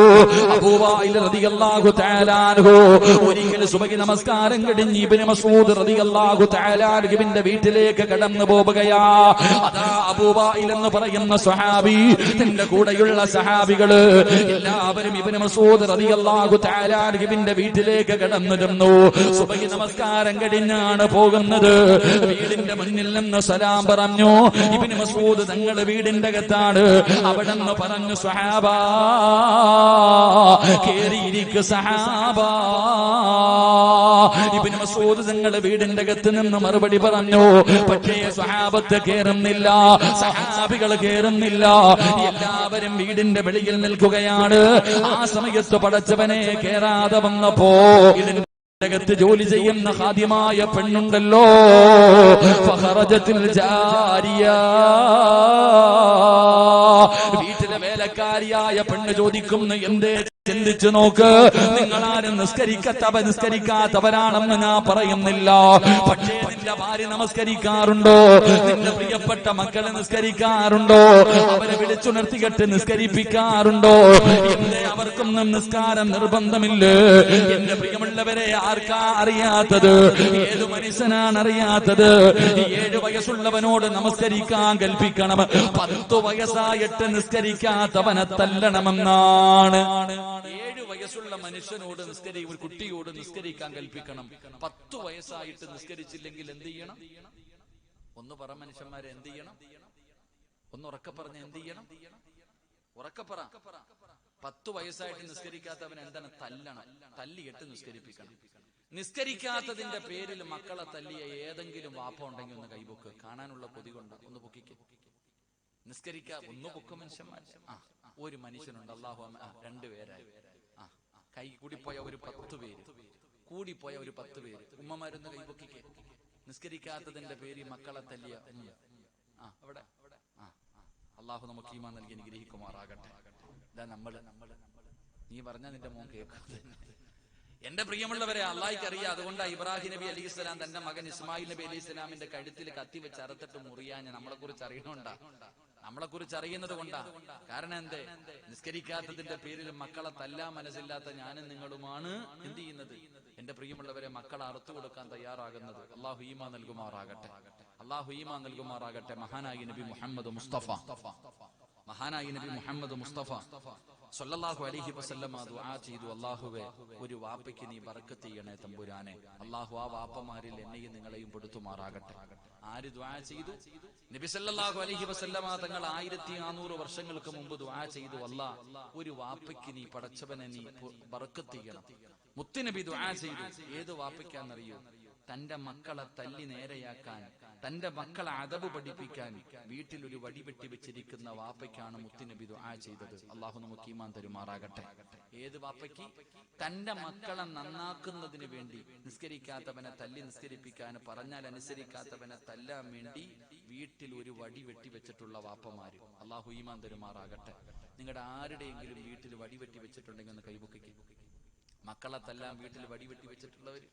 അബൂ വാഇൽ റളിയല്ലാഹു തആല അൻഹു ഒരിക്കൽ സുബഹി നമസ്കാരം കഴിഞ്ഞ് ഇബ്നു മസ്ഊദ് റളിയല്ലാഹു തആല അൻഹുവിന്റെ വീട്ടിലേക്ക് കടന്നു പോവുകയാ. അതാ അബൂ വാഇൽ എന്ന് പറയുന്ന സ്വഹാബി, തന്റെ കൂടെയുള്ള സഹാബികള് എല്ലാവരും ഇബ്നു മസ്ഊദ് റളിയല്ലാഹു തആല അൻഹുവിന്റെ വീട്ടിലേക്ക് കടന്നിരുന്നു. സുബഹി നമസ്കാരം കഴിഞ്ഞാണ് പോകുന്നത്. വീടിന്റെ മുന്നിൽ നിന്ന് സലാം പറഞ്ഞു. ഇബ്നു മസ്ഊദ് തങ്ങളുടെ വീടിന്റെ അകത്താണ്. അവിടെ നിന്ന് പറഞ്ഞു, സ്വഹാബാ, കേറിയിരിക്കു സഹാബാ. ഇബ്നു മസ്ഊദ് തങ്ങളുടെ വീടിന്റെ അകത്ത് നിന്ന് മറുപടി പറഞ്ഞു. പക്ഷേ സ്വഹാബത്ത് കേറുന്നില്ല, സഹാബികൾ കേറുന്നില്ല. എല്ലാവരും വീടിന്റെ വെളിയിൽ നിൽക്കുകയാണ്. ആ സമയത്ത് പടച്ചവനെ കേറാതെ വന്നപ്പോ ത്ത് ജോലി ചെയ്യുന്ന ഖാദിമായ പെണ്ണുണ്ടല്ലോ, ഫഖറജത്തിൽ ജാരിയ, വീട്ടിലെ വേലക്കാരിയായ പെണ്ണ് ചോദിക്കുന്നു, എന്തേ? ചിന്തിച്ചു നോക്ക്, നിങ്ങളാരും നിസ്കരിക്കാത്തവരാണെന്ന് ഞാൻ പറയുന്നില്ല. പക്ഷേ നിന്റെ ഭാര്യ നമസ്കരിക്കാറുണ്ടോ? നിന്റെ പ്രിയപ്പെട്ട മക്കളെ നിസ്കരിക്കാറുണ്ടോ? അവരെ വിളിച്ചുണർത്തികെട്ട് നിസ്കരിപ്പിക്കാറുണ്ടോ? എന്തേ അവർക്കൊന്നും നിസ്കാരം നിർബന്ധമില്ലേ? എന്റെ പ്രിയമുള്ളവരെ, ആർക്കാ അറിയാത്തത്? ഏതു മനുഷ്യനാണ് അറിയാത്തത്? 7 വയസ്സുള്ളവനോട് നമസ്കരിക്കാൻ കൽപ്പിക്കണം, 10 വയസ്സായിട്ട് നിസ്കരിക്കാത്തവനെ തല്ലണമെന്നാണ്. 7 വയസ്സുള്ള മനുഷ്യനോട് ഒരു കുട്ടിയോട് നിസ്കരിക്കാൻ കൽപ്പിക്കണം. 10 വയസ്സായിട്ട് നിസ്കരിച്ചില്ലെങ്കിൽ എന്ത് ചെയ്യണം? ഒന്ന് പറ മനുഷ്യന്മാരെ, എന്ത് ചെയ്യണം? ഒന്ന് ഉറക്കെ പറഞ്ഞ എന്ത് ചെയ്യണം? ഉറക്കെ പറ. 10 വയസ്സായിട്ട് നിസ്കരിക്കാത്തവൻ എന്താണ്? തല്ലണം, തല്ലിയിട്ട് നിസ്കരിപ്പിക്കണം. നിസ്കരിക്കാത്തതിന്റെ പേരിൽ മക്കളെ തല്ലിയ ഏതെങ്കിലും വാപ്പ ഉണ്ടെങ്കിൽ ഒന്ന് കൈപൊക്ക്, കാണാനുള്ള കൊതി കൊണ്ട് ഒന്ന് പൊക്കിക്ക്. ഒന്ന് പൊക്കും മനുഷ്യന്മാർ. ഒരു മനുഷ്യനുണ്ട്, അല്ലാഹു 2 പേരായി. കൈ കൂടിപ്പോയ ഒരു 10 പേര്, കൂടിപ്പോയ ഒരു 10 പേര്. ഉമ്മമാരൊന്ന് കൈപൊക്കിക്ക്. നിസ്കരിക്കാത്തതിന്റെ പേരിൽ മക്കളെ തല്ലിയ അവിടെ. അല്ലാഹു നമുക്ക് ഈമാൻ നൽകി അനുഗ്രഹിക്കുമാറാകട്ടെ. നീ പറഞ്ഞ നിന്റെ മോൻ കേൾക്കാതെ. എന്റെ പ്രിയമുള്ളവരെ, അള്ളാഹിക്ക് അറിയാം. അതുകൊണ്ടാ ഇബ്രാഹിം നബി അലൈഹിസ്സലാം തന്റെ മകൻ ഇസ്മായിൽ നബി അലൈഹിസ്സലാമിന്റെ കഴുത്തിൽ കത്തി വെച്ച് അറുത്തിട്ട് മുറിയാൻ നമ്മളെ കുറിച്ച് അറിയണോണ്ടാ. നമ്മളെ കുറിച്ച് അറിയുന്നത് കൊണ്ടാ. കാരണം എന്തേ? നിസ്കരിക്കാത്തതിന്റെ പേരിൽ മക്കളെ തല്ലാൻ മനസ്സില്ലാത്ത ഞാനും നിങ്ങളുമാണ് എന്ത് ചെയ്യുന്നത്? എന്റെ പ്രിയമുള്ളവരെ, മക്കളെ അറുത്തു കൊടുക്കാൻ തയ്യാറാകുന്നത്. അള്ളാഹു ഈമാൻ നൽകുമാറാകട്ടെ, അള്ളാഹു ഈമാൻ നൽകുമാറാകട്ടെ. മഹാനായി നബി മുഹമ്മദ് മുസ്തഫ സ്വല്ലല്ലാഹു അലൈഹി വസല്ലമ ദുആ ചെയ്തു, അല്ലാഹുവേ ഒരു വാപ്പയ്ക്ക് നീ ബർക്കത്ത് ചെയ്യണേ തമ്പുരാനെ. അല്ലാഹു ആ വാപ്പമാരിൽ എന്നെയും നിങ്ങളെയും പെടുത്തുമാറാകട്ടെ. ആര് ദുആ ചെയ്തു? നബി സല്ലല്ലാഹു അലൈഹി വസല്ലമ തങ്ങൾ 1400 വർഷങ്ങൾക്ക് മുമ്പ് ദുആ ചെയ്തു, അല്ലാഹ് ഒരു വാപ്പയ്ക്ക് നീ പടച്ചവനെ നീ ബർക്കത്ത് ചെയ്യണം. മുത്തുനബി ദുആ ചെയ്തു. ഏത് വാപ്പയ്ക്കാന്നറിയോ? തന്റെ മക്കളെ തല്ലി നേരെയാക്കാൻ, തന്റെ മക്കളെ അദബ് പഠിപ്പിക്കാൻ വീട്ടിൽ ഒരു വടി വെട്ടി വെച്ചിരിക്കുന്ന വാപ്പയ്ക്കാണ് മുത്തുനബി ദുആ ചെയ്തത്. അള്ളാഹു നമുക്ക് ഈമാൻ തരുമാറാകട്ടെ. ഏത് വാപ്പയ്ക്ക്? തന്റെ മക്കളെ നന്നാക്കുന്നതിന് വേണ്ടി, നിസ്കരിക്കാത്തവനെ തല്ലി നിസ്കരിപ്പിക്കാൻ, പറഞ്ഞാൽ അനുസരിക്കാത്തവനെ തല്ലാൻ വേണ്ടി വീട്ടിൽ ഒരു വടി വെട്ടി വെച്ചിട്ടുള്ള വാപ്പമാര്. അള്ളാഹു ഈമാൻ തരുമാറാകട്ടെ. നിങ്ങളുടെ ആരുടെയെങ്കിലും വീട്ടിൽ വടി വെട്ടി വെച്ചിട്ടുണ്ടെങ്കിൽ ഒന്ന് കൈപൊക്കിക്ക്. മക്കളെ തല്ലാൻ വീട്ടിൽ വടി വെട്ടി വെച്ചിട്ടുള്ളവർ